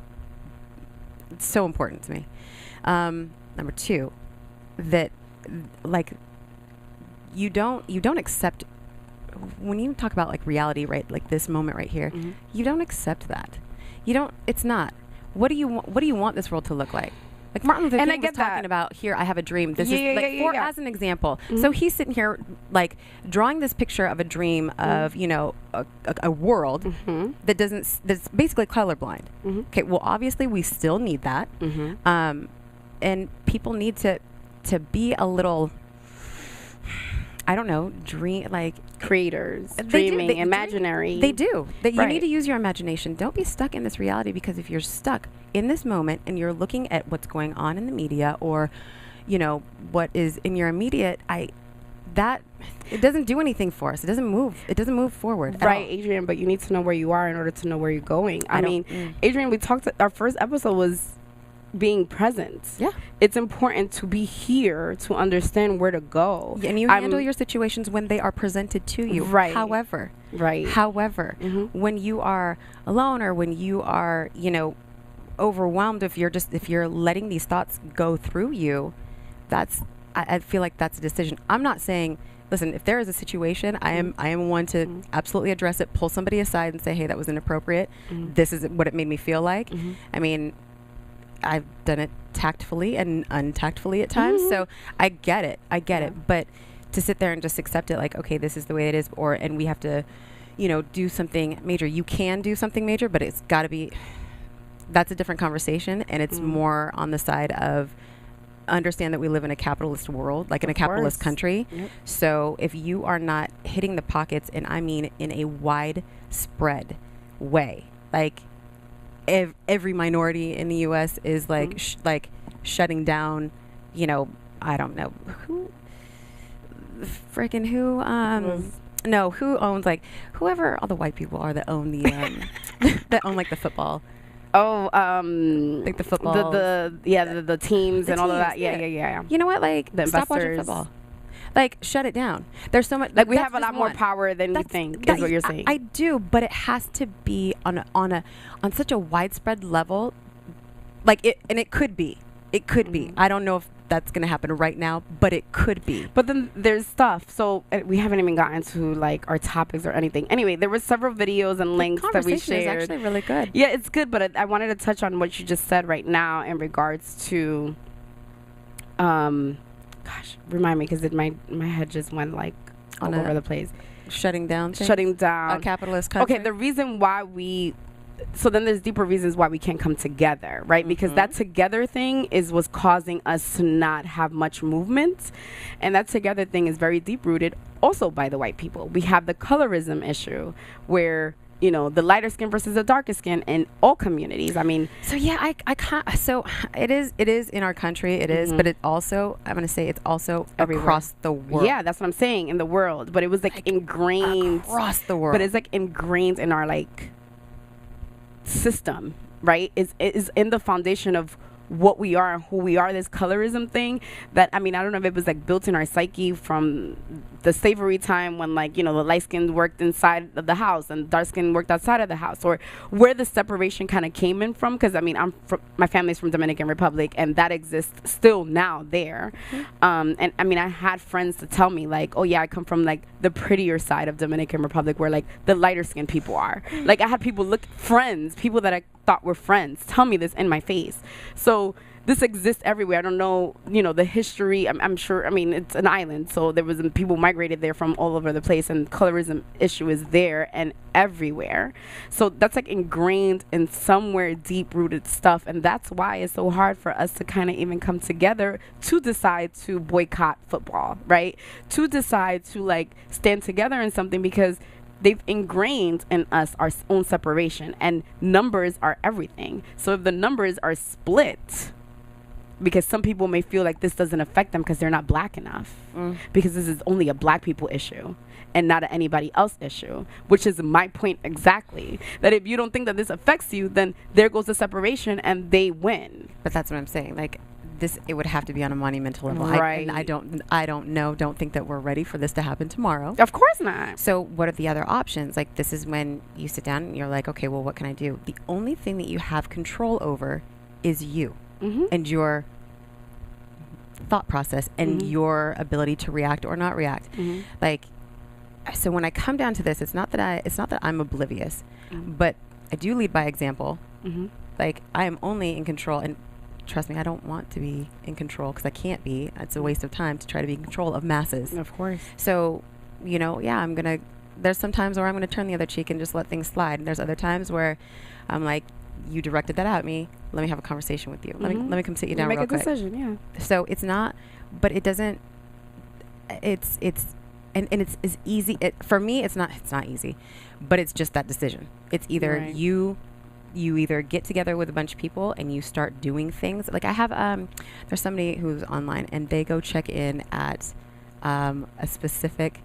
so important to me. Number two, that like you don't accept when you talk about like reality, right? Like this moment right here, you don't accept that. You don't. It's not. What do you want this world to look like? Like Martin Luther King was talking about, here, I have a dream. This is like as an example. So he's sitting here like drawing this picture of a dream of, you know, a world that's basically colorblind. Okay, well, obviously we still need that. And people need to be a little, I don't know, creators, dreaming, imaginary. They do. You need to use your imagination. Don't be stuck in this reality, because if you're stuck in this moment and you're looking at what's going on in the media or, you know, what is in your immediate, it doesn't do anything for us. It doesn't move forward. Right, Adrienne, but you need to know where you are in order to know where you're going. I mean, Adrienne, we talked, our first episode was being present. Yeah, it's important to be here to understand where to go. And you handle your situations when they are presented to you. Right. However, when you are alone or when you are, you know, overwhelmed, if you're letting these thoughts go through you, I feel like that's a decision. I'm not saying, listen, if there is a situation, I am one to absolutely address it, pull somebody aside and say, hey, that was inappropriate. This is what it made me feel like. I mean, I've done it tactfully and untactfully at times. So I get it. But to sit there and just accept it, like, okay, this is the way it is, and we have to, you know, do something major. You can do something major, but it's got to be, that's a different conversation. And it's more on the side of understand that we live in a capitalist world, like in a capitalist country. Yep. So if you are not hitting the pockets, and I mean in a widespread way, like every minority in the U.S. is like like shutting down, you know, I don't know who, freaking who, no, who owns, like, whoever all the white people are that own the that own like the football. Oh, like the football, the teams and all of that. Yeah. You know what? Like, the stop watching investors. football. Like, shut it down. There's so much. Like, we that's have a lot just more one. power than we think. Is what you're saying. I do, but it has to be on such a widespread level. Like it could be. It could be. I don't know if that's going to happen right now, but it could be. But then there's stuff. So we haven't even gotten to like our topics or anything. Anyway, there were several videos and links that we shared. Is actually really good. Yeah, it's good. But I wanted to touch on what you just said right now in regards to, gosh, remind me, because my head just went like all over the place. Shutting down. Shutting down a capitalist country. Okay, the reason why so then there's deeper reasons why we can't come together, right? Because that together thing was causing us to not have much movement. And that together thing is very deep rooted also by the white people. We have the colorism issue where, you know, the lighter skin versus the darker skin in all communities. I mean, so yeah, I can't. So it is in our country. It is, but it also, I'm going to say it's also everywhere. Across the world. Yeah, that's what I'm saying, in the world. But it was like ingrained across the world. But it's like ingrained in our like system, right? Is in the foundation of what we are and who we are, this colorism thing that, I mean, I don't know if it was like built in our psyche from the slavery time when, like, you know, the light skin worked inside of the house and dark skin worked outside of the house, or where the separation kind of came in from. Because I mean, my family's from Dominican Republic, and that exists still now there. And I mean, I had friends to tell me like, oh yeah, I come from like the prettier side of Dominican Republic where like the lighter skinned people are. Like, I had people people that I thought were friends tell me this in my face. So this exists everywhere. I don't know, you know, the history. I'm sure, I mean, it's an island, so there was people migrated there from all over the place, and colorism issue is there and everywhere. So that's like ingrained in somewhere deep rooted stuff, and that's why it's so hard for us to kind of even come together to decide to boycott football, right? To decide to like stand together in something, because they've ingrained in us our own separation, and numbers are everything. So if the numbers are split, because some people may feel like this doesn't affect them because they're not black enough, because this is only a black people issue and not an anybody else issue, which is my point exactly. That if you don't think that this affects you, then there goes the separation and they win. But that's what I'm saying. Like, it would have to be on a monumental level. Right. I don't think that we're ready for this to happen tomorrow. Of course not. So what are the other options? Like, this is when you sit down and you're like, okay, well, what can I do? The only thing that you have control over is you and your thought process and your ability to react or not react. Like, so when I come down to this, it's not that I'm oblivious, but I do lead by example. Like, I am only in control, and trust me, I don't want to be in control because I can't be. It's a waste of time to try to be in control of masses. Of course. So, you know, yeah, there's some times where I'm going to turn the other cheek and just let things slide. And there's other times where I'm like, you directed that at me. Let me have a conversation with you. Let me come sit you down real quick. Make a decision, yeah. So it's not, but it doesn't, and it's as easy. For me, it's not easy, but it's just that decision. It's either you either get together with a bunch of people and you start doing things. Like, I have, there's somebody who's online and they go check in at a specific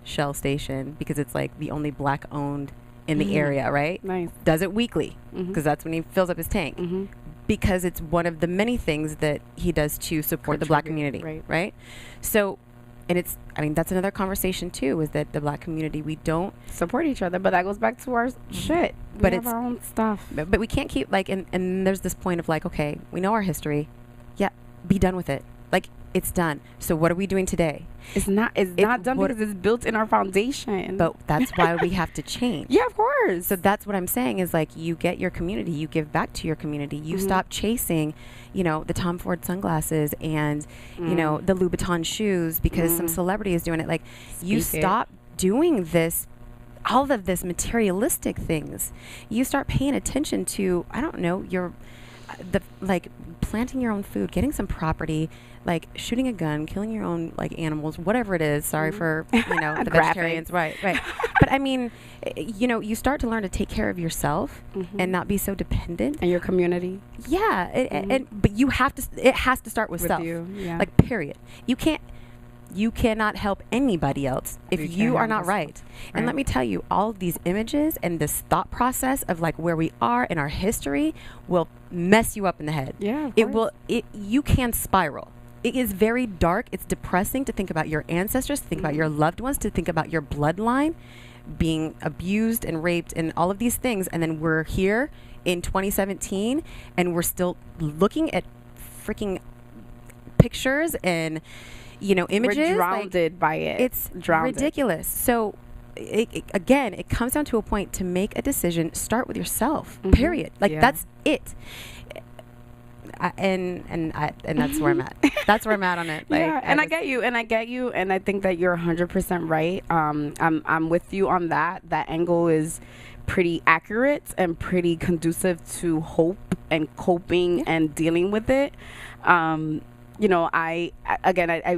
Shell station because it's like the only black owned in the area, right? Nice. Does it weekly because that's when he fills up his tank. Because it's one of the many things that he does to support the black community, right? So, and that's another conversation too, is that the black community, we don't support each other, but that goes back to our shit. But it's our own stuff. But we can't keep like, and there's this point of like, okay, we know our history. Yeah, be done with it. Like, it's done. So what are we doing today? It's not done because it's built in our foundation. But that's why we have to change. Yeah, of course. So that's what I'm saying is, like, you get your community, you give back to your community, you stop chasing, you know, the Tom Ford sunglasses and, you know, the Louboutin shoes because some celebrity is doing it. Like, you stop doing this, all of this materialistic things. You start paying attention to, I don't know, the like planting your own food, getting some property, like shooting a gun, killing your own like animals, whatever it is. Sorry for the vegetarians, right? But I mean, you start to learn to take care of yourself and not be so dependent. And your community. Yeah, but you have to. It has to start with self. You, yeah. Like period. You cannot help anybody else if you are not right. And let me tell you, all of these images and this thought process of like where we are in our history will mess you up in the head. Yeah, you can spiral. It is very dark. It's depressing to think about your ancestors, to think about your loved ones, to think about your bloodline being abused and raped and all of these things. And then we're here in 2017 and we're still looking at freaking pictures and images. We're drowned by it. It's ridiculous. So it comes down to a point to make a decision. Start with yourself. Period. Like that's it. And that's where I'm at. That's where I'm at on it. Like, yeah, and I get you, and I think that you're 100% right. I'm with you on that. That angle is pretty accurate and pretty conducive to hope and coping and dealing with it. I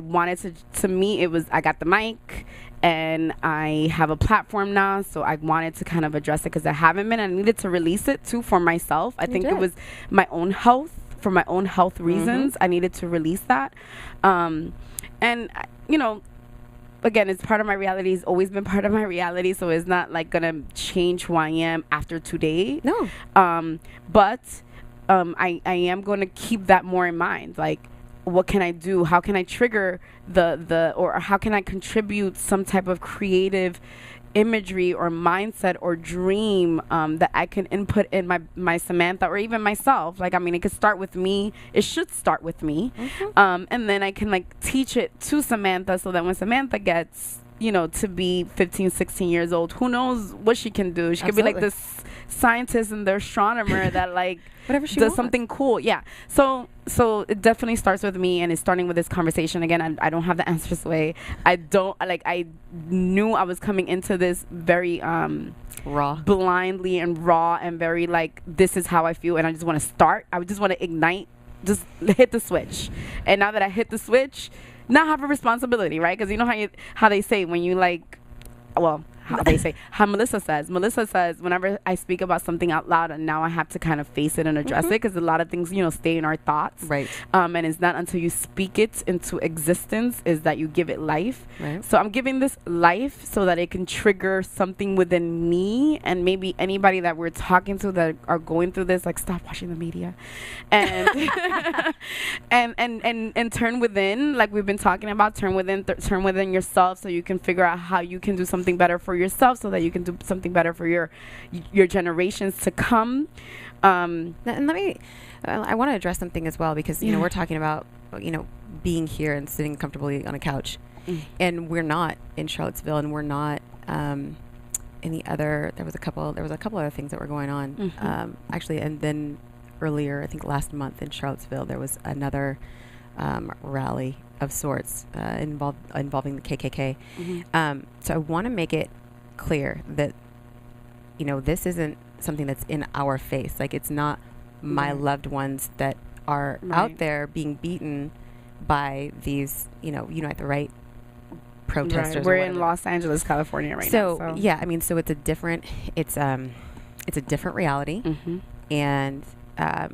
wanted to me, it was, I got the mic and I have a platform now. So I wanted to kind of address it because I haven't been. I needed to release it too for myself. I think it was my own health, for my own health reasons. I needed to release that. Again, it's part of my reality. It's always been part of my reality. So it's not like going to change who I am after today. No. But I am going to keep that more in mind. Like, what can I do? How can I trigger or how can I contribute some type of creative imagery or mindset or dream that I can input in my Samantha or even myself? Like, I mean, it could start with me. It should start with me. And then I can like teach it to Samantha so that when Samantha gets, to be 15, 16 years old, who knows what she can do. She could be like this scientist and the astronomer that like whatever she does wants. Something cool. Yeah. So it definitely starts with me, and it's starting with this conversation. Again, I don't have the answers away. I knew I was coming into this very raw, blindly and raw, and very like, this is how I feel, and I just want to start. I just want to ignite, just hit the switch. And now that I hit the switch, now I have a responsibility, right? Because you know how they say when you like, well, how Melissa says, whenever I speak about something out loud, and now I have to kind of face it and address it, because a lot of things, stay in our thoughts. Right. And it's not until you speak it into existence is that you give it life. Right. So I'm giving this life so that it can trigger something within me, and maybe anybody that we're talking to that are going through this, like, stop watching the media and and turn within, like we've been talking about, turn within yourself so you can figure out how you can do something better for yourself, so that you can do something better for your generations to come. And let me I want to address something as well, because we're talking about being here and sitting comfortably on a couch, and we're not in Charlottesville, and we're not in the other. There was a couple other things that were going on actually, and then earlier, I think last month in Charlottesville, there was another rally of sorts involving the KKK. So I want to make it clear that this isn't something that's in our face. Like, it's not my loved ones that are out there being beaten by these Unite the Right protesters. We're in Los Angeles, California now. So yeah, I mean, so it's a different reality, and I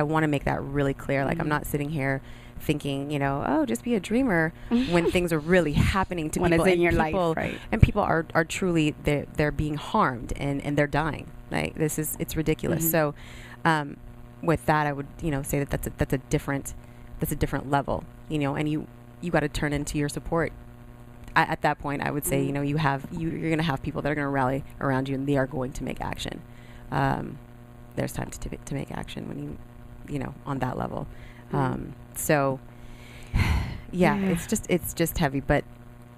want to make that really clear. Like, I'm not sitting here thinking, just be a dreamer when things are really happening to when people. It's in your people, life, right? And people are truly, they're being harmed and they're dying. Like, it's ridiculous. So with that, I would, say that that's a different level, and you got to turn into your support. At that point, I would say, you're going to have people that are going to rally around you, and they are going to make action. There's time to make action when you on that level. So yeah, it's just heavy, but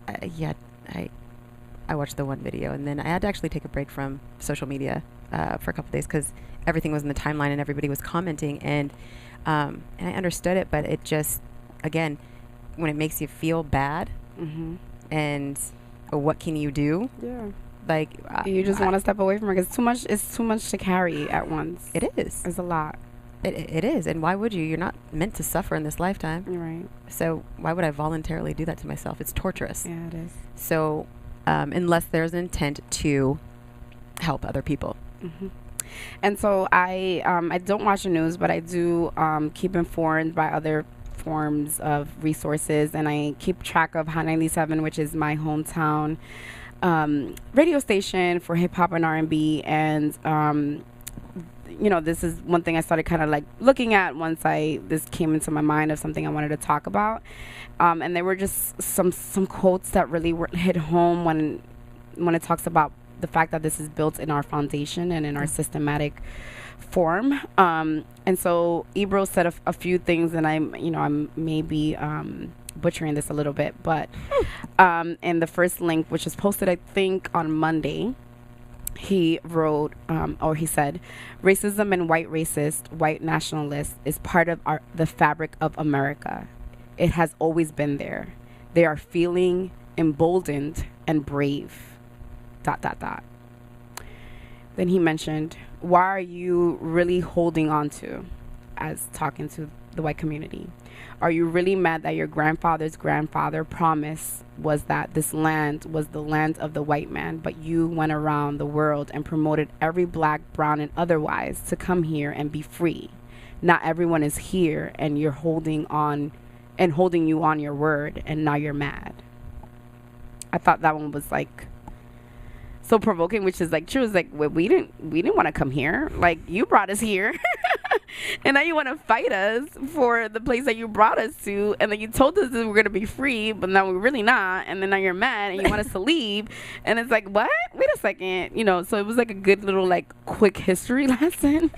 I watched the one video, and then I had to actually take a break from social media for a couple of days, because everything was in the timeline and everybody was commenting, and I understood it, but it just, again, when it makes you feel bad, and what can you do? Like You just want to step away from it because it's too much to carry at once. it is. It's a lot. It is. And why would you? You're not meant to suffer in this lifetime. You're right. So why would I voluntarily do that to myself? It's torturous. Yeah, it is. So unless there's an intent to help other people. Mm-hmm. And so I don't watch the news, but I do keep informed by other forms of resources, and I keep track of Hot 97, which is my hometown radio station for hip hop and R&B. And this is one thing I started kind of like looking at once this came into my mind of something I wanted to talk about. And there were just some quotes that really hit home when it talks about the fact that this is built in our foundation and in our systematic form. And so Ebro said a few things, and I'm maybe butchering this a little bit, but in the first link, which was posted, I think, on Monday, he wrote, or he said, racism and white nationalists is part of the fabric of America. It has always been there. They are feeling emboldened and brave. ... Then he mentioned, why are you really holding on to, as talking to the white community? Are you really mad that your grandfather's grandfather promise was that this land was the land of the white man, but you went around the world and promoted every black, brown, and otherwise to come here and be free? Not everyone is here, and you're holding you on your word, and now you're mad. I thought that one was like so provoking, which is like true. It's like, well, we didn't want to come here. Like, you brought us here, and now you want to fight us for the place that you brought us to, and then you told us that we're gonna be free, but now we're really not, and then now you're mad and you want us to leave, and it's like, what? Wait a second, So it was like a good little like quick history lesson.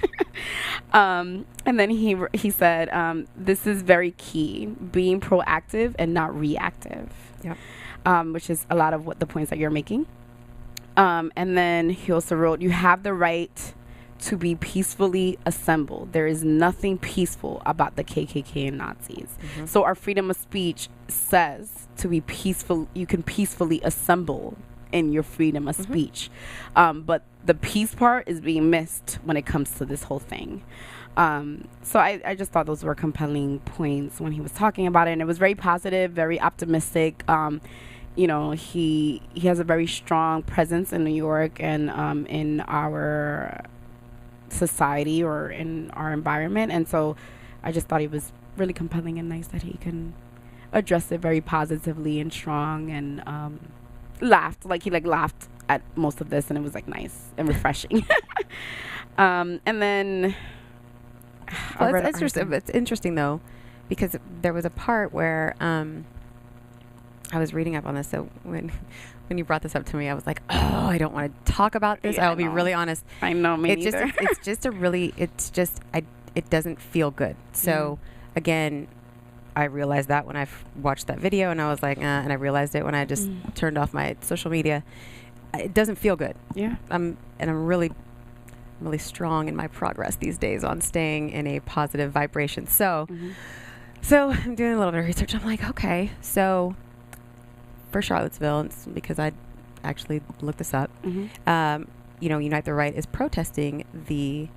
And then he said, this is very key, being proactive and not reactive. Yep. Which is a lot of what the points that you're making. And then he also wrote, you have the right to be peacefully assembled. There is nothing peaceful about the KKK and Nazis. Mm-hmm. So our freedom of speech says to be peaceful, you can peacefully assemble in your freedom of speech. But the peace part is being missed when it comes to this whole thing. So I just thought those were compelling points when he was talking about it. And it was very positive, very optimistic. He has a very strong presence in New York and in our society or in our environment. And so I just thought he was really compelling and nice that he can address it very positively and strong, and laughed. Like, he laughed at most of this, and it was like nice and refreshing. And then it's interesting though, because there was a part where I was reading up on this. So when you brought this up to me, I was like, oh, I don't want to talk about this. Yeah, I'll be really honest. I know, me neither. It doesn't feel good. So again, I realized that when I watched that video, and I was like, and I realized it when I just turned off my social media. It doesn't feel good. Yeah. I'm really strong in my progress these days on staying in a positive vibration. So I'm doing a little bit of research. I'm like, okay, so for Charlottesville, it's because I actually looked this up. Unite the Right is protesting the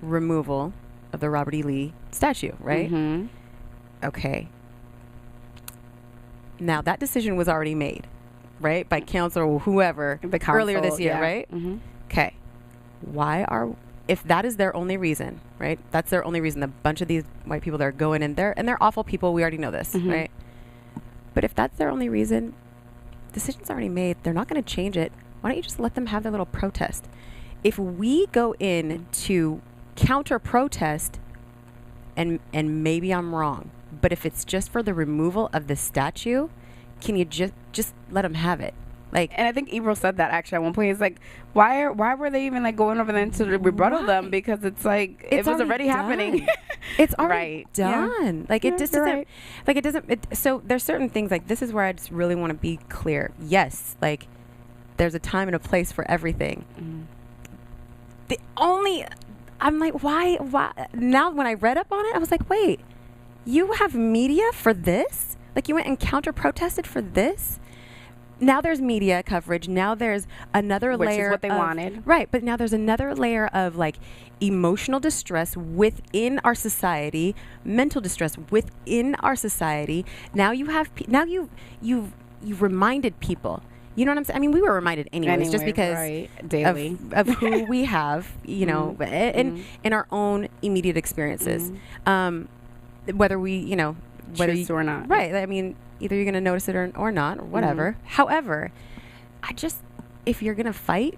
removal of the Robert E. Lee statue, right? Okay. Now, that decision was already made, right? By council or whoever earlier this year, right? Okay. If that is their only reason, right? That's their only reason. A bunch of these white people that are going in there, and they're awful people. We already know this, right? But if that's their only reason, decision's already made. They're not going to change it. Why don't you just let them have their little protest? If we go in to counter protest, and maybe I'm wrong, but if it's just for the removal of the statue, can you just let them have it? Like, and I think Ebro said that actually at one point. He's like, why were they even like going over there to rebuttal them? Because it's like it was already happening. It's already done. Like, it just doesn't. Right. Like, it doesn't. So there's certain things, like, this is where I just really want to be clear. Yes, like, there's a time and a place for everything. I'm like, why? Now when I read up on it, I was like, wait, you have media for this? Like, you went and counter protested for this? now there's media coverage. Now there's another Which layer is what they of, wanted. right? But now there's another layer of like emotional distress within our society, mental distress within our society. Now you have you've reminded people. You know what I'm saying? I mean, we were reminded anyways, just because daily of who we have, you know, in our own immediate experiences. Whether we, you know, whether choose you, or not. right? I mean, either you're going to notice it or not, or whatever. However, if you're going to fight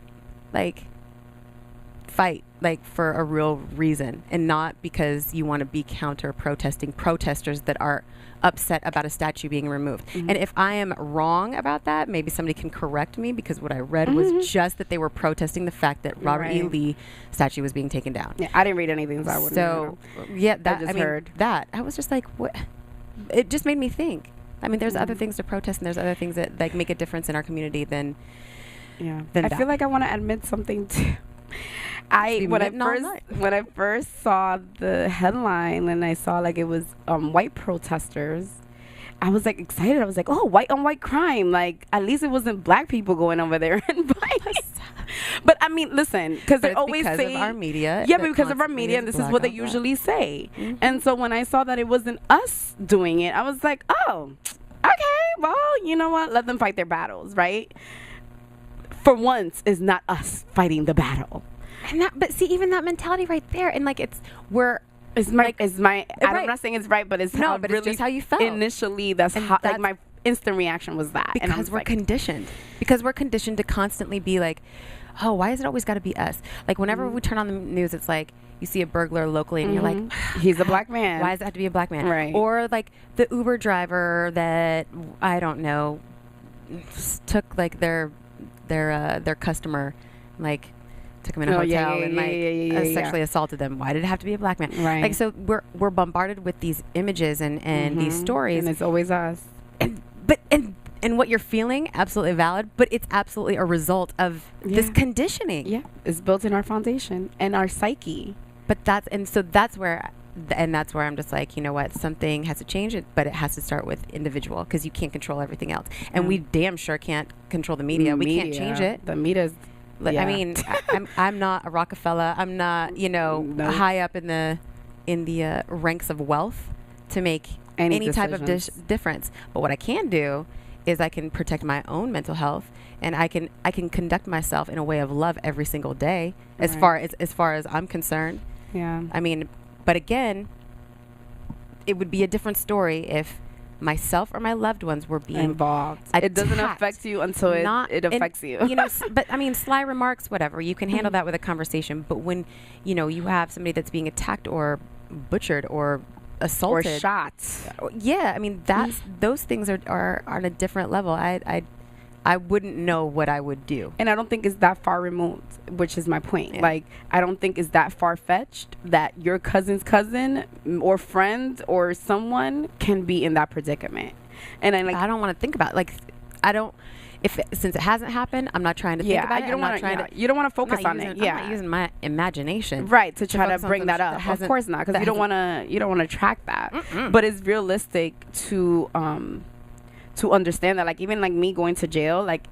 like for a real reason, and not because you want to be protesting protesters that are upset about a statue being removed. And if I am wrong about that, maybe somebody can correct me, because what I read was just that they were protesting the fact that Robert E. Lee statue was being taken down. Yeah, I didn't read anything, so I wouldn't know. Yeah, I was just like, what? It just made me think. I mean, there's other things to protest, and there's other things that like make a difference in our community than I feel like I want to admit something too. When I first saw the headline and I saw like it was white protesters, I was like excited. I was like, oh, white on white crime. Like, at least it wasn't black people going over there and fighting. But I mean, listen, because they always say because of our media. Yeah, because of our media, and this is what they usually say. And so when I saw that it wasn't us doing it, I was like, oh, okay, well, you know what? Let them fight their battles, right? For once, it's not us fighting the battle. But see, even that mentality right there, and like I'm not saying it's right, but it's no, but it's just how you felt initially. That's how, like, my instant reaction was that, because we're conditioned. Because we're conditioned to constantly be like, oh, why has it always got to be us? Like, whenever we turn on the news, it's like you see a burglar locally, and you're like, he's a black man. Why does it have to be a black man? Right. Or like the Uber driver that I don't know took like their customer, like, took him in a hotel and sexually assaulted them. Why did it have to be a black man? Right. Like, so we're bombarded with these images and these stories, and it's always us. And what you're feeling, absolutely valid, but it's absolutely a result of this conditioning. Yeah, it's built in our foundation and our psyche. But that's where I'm just like, you know what, something has to change it, but it has to start with individual, because you can't control everything else, and we damn sure can't control the media. We can't change it. The media's. I mean, I'm not a Rockefeller. I'm not, high up in the ranks of wealth to make any type of difference. But what I can do is I can protect my own mental health, and I can conduct myself in a way of love every single day, as far as I'm concerned. Yeah. I mean, but again, it would be a different story if myself or my loved ones were being involved. It doesn't affect you until it affects you. But I mean, sly remarks, whatever. You can handle that with a conversation. But when, you have somebody that's being attacked or butchered or assaulted or shot. Yeah, I mean, those things are on a different level. I wouldn't know what I would do. And I don't think it's that far removed, which is my point. Yeah. Like, I don't think it's that far-fetched that your cousin's cousin or friend or someone can be in that predicament. And I don't want to think about it. Like, since it hasn't happened, I'm not trying to think about it. You don't want to focus on it. Yeah. I'm not using my imagination. Right, to try to bring that up. Of course not, because you don't want to track that. But it's realistic to understand that, like, even like me going to jail, like,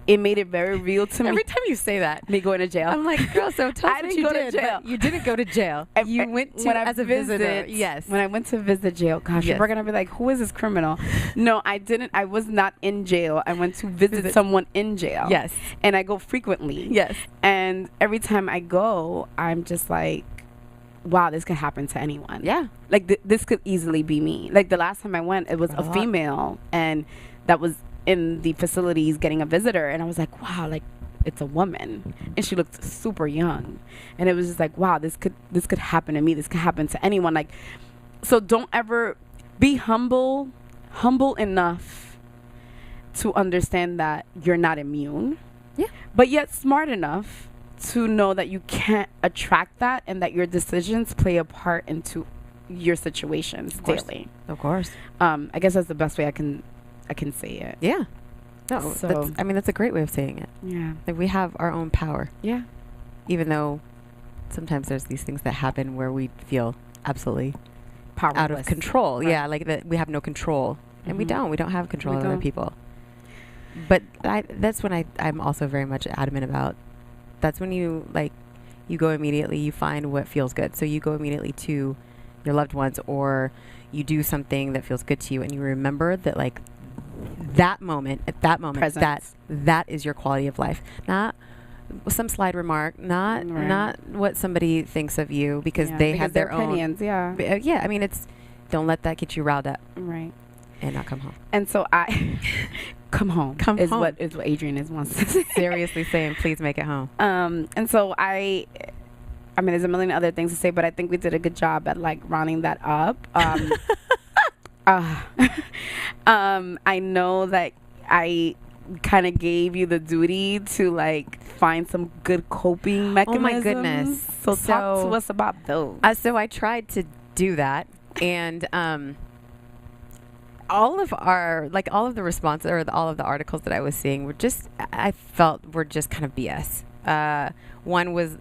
it made it very real to me. Every time you say that, me going to jail, I'm like, girl, so tell us what you did. You didn't go to jail. You went to as a visitor. Yes. When I went to visit jail, gosh, we're gonna be like, who is this criminal? No, I didn't. I was not in jail. I went to visit someone in jail. Yes. And I go frequently. Yes. And every time I go, I'm just like, wow, this could happen to anyone. Yeah. Like, this could easily be me. Like, the last time I went, it was a female, and that was in the facilities getting a visitor, and I was like, wow, like, it's a woman, and she looked super young, and it was just like, wow, this could happen to me. This could happen to anyone. Like, so don't ever be humble enough to understand that you're not immune. Yeah. But yet smart enough to know that you can't attract that, and that your decisions play a part into your situations daily. Of course. I guess that's the best way I can say it. Yeah. No, so, that's a great way of saying it. Yeah. Like, we have our own power. Yeah. Even though sometimes there's these things that happen where we feel absolutely powerless, out of control. Right. Yeah, like that we have no control. And we don't have control of other people. But that's when I'm also very much adamant about. That's when you go immediately, you find what feels good. So you go immediately to your loved ones, or you do something that feels good to you, and you remember that at that moment, that is your quality of life. Not some slide remark, not what somebody thinks of you because they have their opinions. Own. Yeah. I mean, don't let that get you riled up. Right. And not come home. And so come home. Is what Adrian wants to say. Seriously saying, please make it home. And so I mean, there's a million other things to say, but I think we did a good job at rounding that up. I know that I kind of gave you the duty to find some good coping mechanisms. Oh my goodness. So talk to us about those. So I tried to do that, and all of the responses or all of the articles that I was seeing I felt were just kind of BS. One was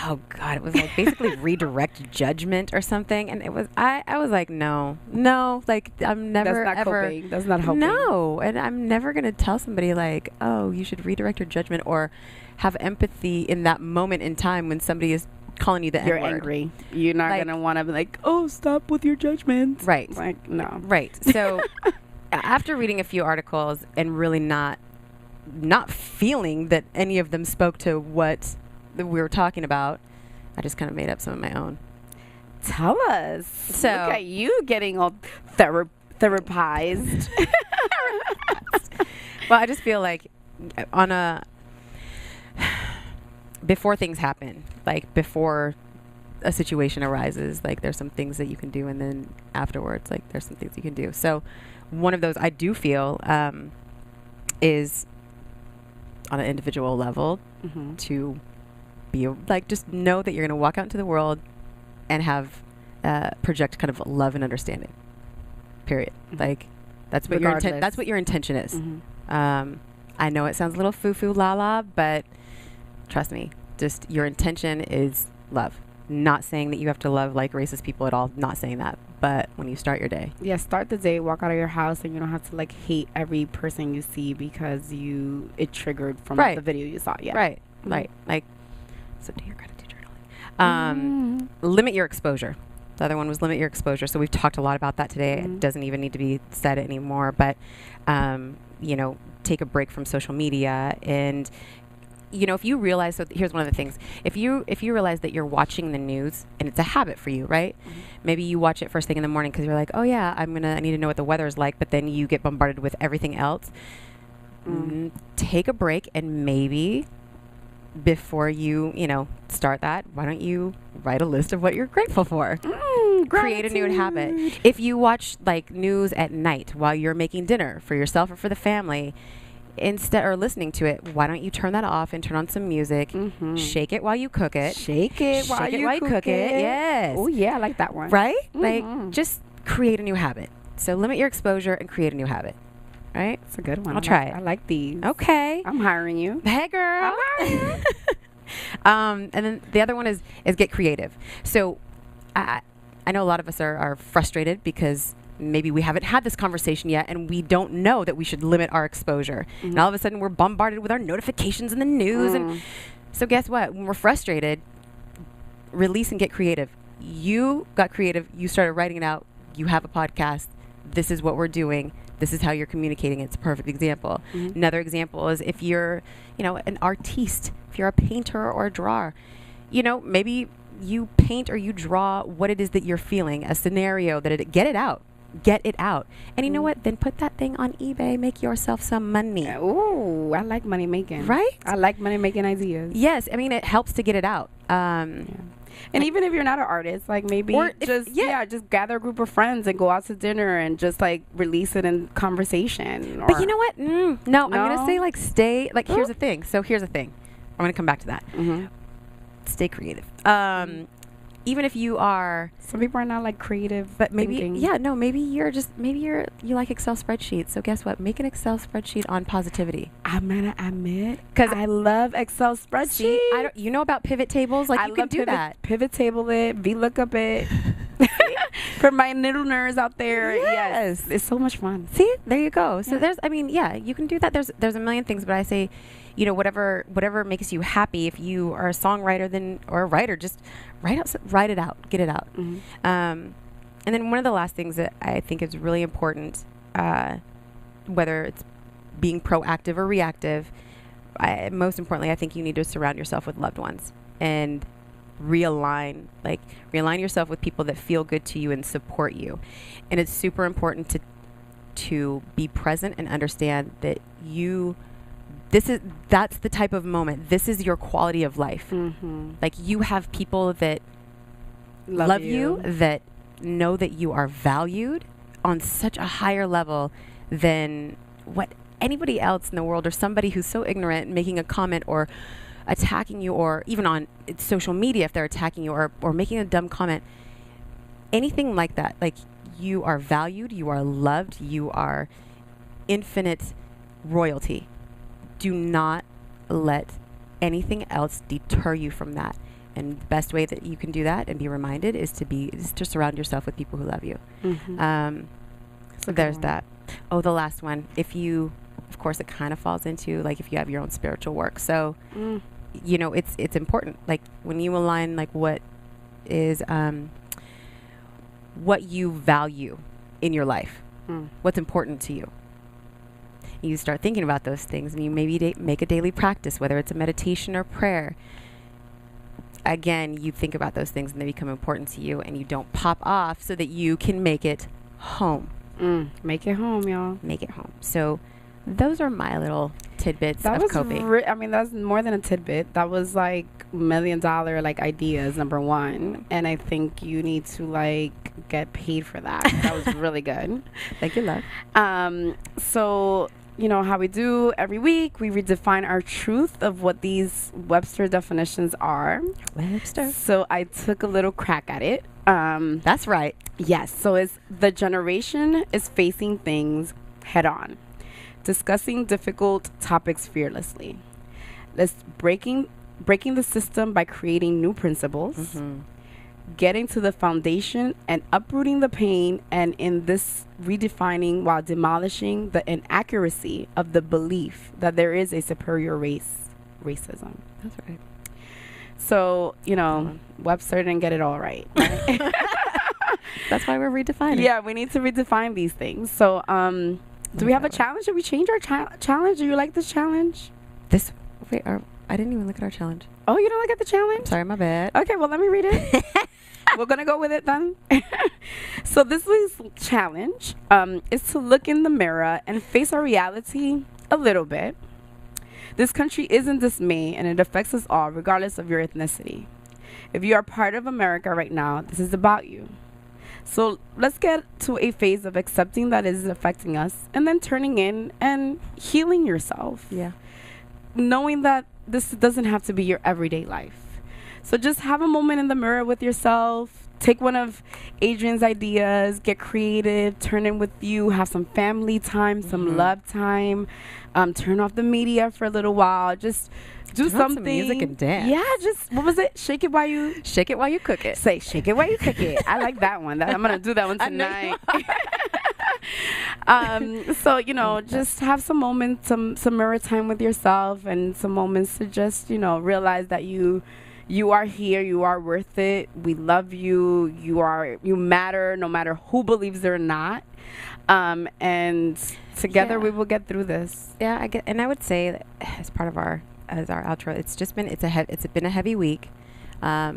oh God, it was basically redirect judgment or something, and it was I was like, no, I'm never That's not ever coping. That's not helping. No, and I'm never gonna tell somebody oh, you should redirect your judgment or have empathy in that moment in time when somebody is calling you the You're N-word. Angry. You're not gonna want to be oh, stop with your judgment. Right. No. Right. So after reading a few articles and really not feeling that any of them spoke to what we were talking about, I just kind of made up some of my own. Tell us. So look at you getting all therapized. Well, I just feel before things happen, before a situation arises, there's some things that you can do, and then afterwards, there's some things you can do. So one of those I do feel is on an individual level to be just know that you're going to walk out into the world and have project kind of love and understanding. Period. That's what that's what your intention is. I know it sounds a little foo-foo la-la, but trust me, just your intention is love. Not saying that you have to love racist people at all. Not saying that. But when you start your day. Yeah, start the day, walk out of your house, and you don't have to hate every person you see because it triggered from the video you saw. Yeah. Right. Right. So do your gratitude journaling. Limit your exposure. The other one was limit your exposure. So we've talked a lot about that today. It doesn't even need to be said anymore. But, take a break from social media. And, if you realize, so here's one of the things. If you realize that you're watching the news and it's a habit for you, right? Maybe you watch it first thing in the morning because you're like, oh yeah, I need to know what the weather is like. But then you get bombarded with everything else. Take a break, and maybe before you start that, why don't you write a list of what you're grateful for? Create a new habit. If you watch news at night while you're making dinner for yourself or for the family, or listening to it, why don't you turn that off and turn on some music? Shake it while you cook it. Shake it while you cook it. Yes. Oh yeah, I like that one. Right? Just create a new habit. So limit your exposure and create a new habit. Right? It's a good one. I'll try it. I like these. Okay. I'm hiring you. Hey, girl. I'm hiring you. And then the other one is get creative. So I know a lot of us are frustrated because maybe we haven't had this conversation yet, and we don't know that we should limit our exposure. And all of a sudden, we're bombarded with our notifications in the news. And so guess what? When we're frustrated, release and get creative. You got creative. You started writing it out. You have a podcast. This is what we're doing. This is how you're communicating. It's a perfect example. Another example is if you're, an artiste, if you're a painter or a drawer, maybe you paint or you draw what it is that you're feeling, a scenario get it out. Get it out. And you know what? Then put that thing on eBay. Make yourself some money. Ooh, I like money making. Right? I like money making ideas. Yes. I mean, it helps to get it out. And even if you're not an artist, maybe just gather a group of friends and go out to dinner and just release it in conversation. But you know what? No, I'm gonna say stay. Here's the thing. So here's the thing. I'm gonna come back to that. Stay creative. Even if you are, some people are not creative, but maybe thinking. maybe you like Excel spreadsheets. So guess what? Make an Excel spreadsheet on positivity. I'm gonna admit, because I love Excel spreadsheets. See, you know about pivot tables, you can do that. Pivot table it, VLOOKUP it. For my little nerds out there, Yes. it's so much fun. See, there you go. So Yeah. you can do that. There's a million things, but I say, whatever makes you happy. If you are a songwriter or a writer, just write it out, get it out. Mm-hmm. And then one of the last things that I think is really important, whether it's being proactive or reactive, most importantly, I think you need to surround yourself with loved ones and realign yourself with people that feel good to you and support you. And it's super important to be present and understand that that's the type of moment. This is your quality of life. Mm-hmm. Like, you have people that love you, that know that you are valued on such a higher level than what anybody else in the world, or somebody who's so ignorant making a comment or attacking you, or even on social media if they're attacking you or making a dumb comment, anything like that. Like, you are valued, you are loved, you are infinite royalty. Do not let anything else deter you from that. And the best way that you can do that and be reminded is to surround yourself with people who love you. Mm-hmm. There's that. Oh, the last one. Of course, it kind of falls into, like, if you have your own spiritual work. So, it's important. Like, when you align, like, what is, what you value in your life, what's important to you. You start thinking about those things, and you maybe make a daily practice, whether it's a meditation or prayer. Again, you think about those things and they become important to you, and you don't pop off, so that you can make it home. Make it home, y'all. Make it home. So those are my little tidbits of coping. That's more than a tidbit. That was like $1 million like ideas, number one. And I think you need to like get paid for that. That was really good. Thank you, love. So, how we do every week, we redefine our truth of what these Webster definitions are. Webster. So I took a little crack at it. That's right. Yes. So it's the generation is facing things head on, discussing difficult topics fearlessly. Let's breaking the system by creating new principles, getting to the foundation and uprooting the pain, and in this redefining while demolishing the inaccuracy of the belief that there is a superior racism. That's right. So, Webster didn't get it all right. That's why we're redefining. Yeah, we need to redefine these things. So, do we have a challenge? Should we change our challenge? Do you like this challenge? I didn't even look at our challenge. Oh, you don't look at the challenge? Sorry, my bad. Okay, well, let me read it. We're going to go with it then. So this week's challenge is to look in the mirror and face our reality a little bit. This country is in dismay, and it affects us all, regardless of your ethnicity. If you are part of America right now, this is about you. So let's get to a phase of accepting that it is affecting us, and then turning in and healing yourself. Yeah. Knowing that this doesn't have to be your everyday life. So just have a moment in the mirror with yourself. Take one of Adrian's ideas, get creative, turn in with you, have some family time, some love time, turn off the media for a little while. Just do something. Some music and dance. Yeah, what was it? Shake it while you cook it. Say, shake it while you cook it. I like that one. I'm going to do that one tonight. So, just have some moments, some mirror time with yourself, and some moments to just, realize that you are here, you are worth it. We love you. You matter, no matter who believes it or not. And together we will get through this. Yeah, I would say that as part of our outro, it's been a heavy week. A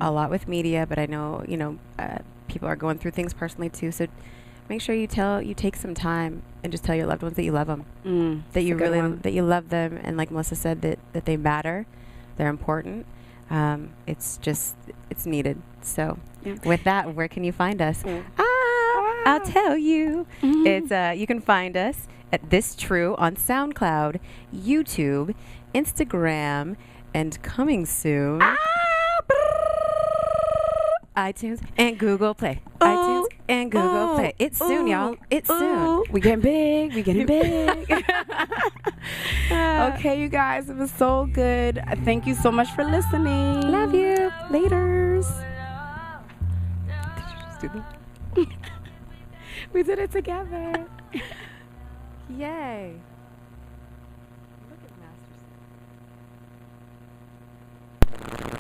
lot with media, but I know, people are going through things personally too. So make sure you take some time and just tell your loved ones that you love them, that you love them, and like Melissa said, that they matter, they're important. It's needed. So with that, where can you find us? I'll tell you. It's you can find us at Thistru on SoundCloud, YouTube, Instagram, and coming soon, iTunes and Google Play. iTunes and Google Play. It's soon, y'all. It's soon. We getting big. Okay, you guys, it was so good. Thank you so much for listening. Love you. Laters. We did it together. Yay. Look at Master.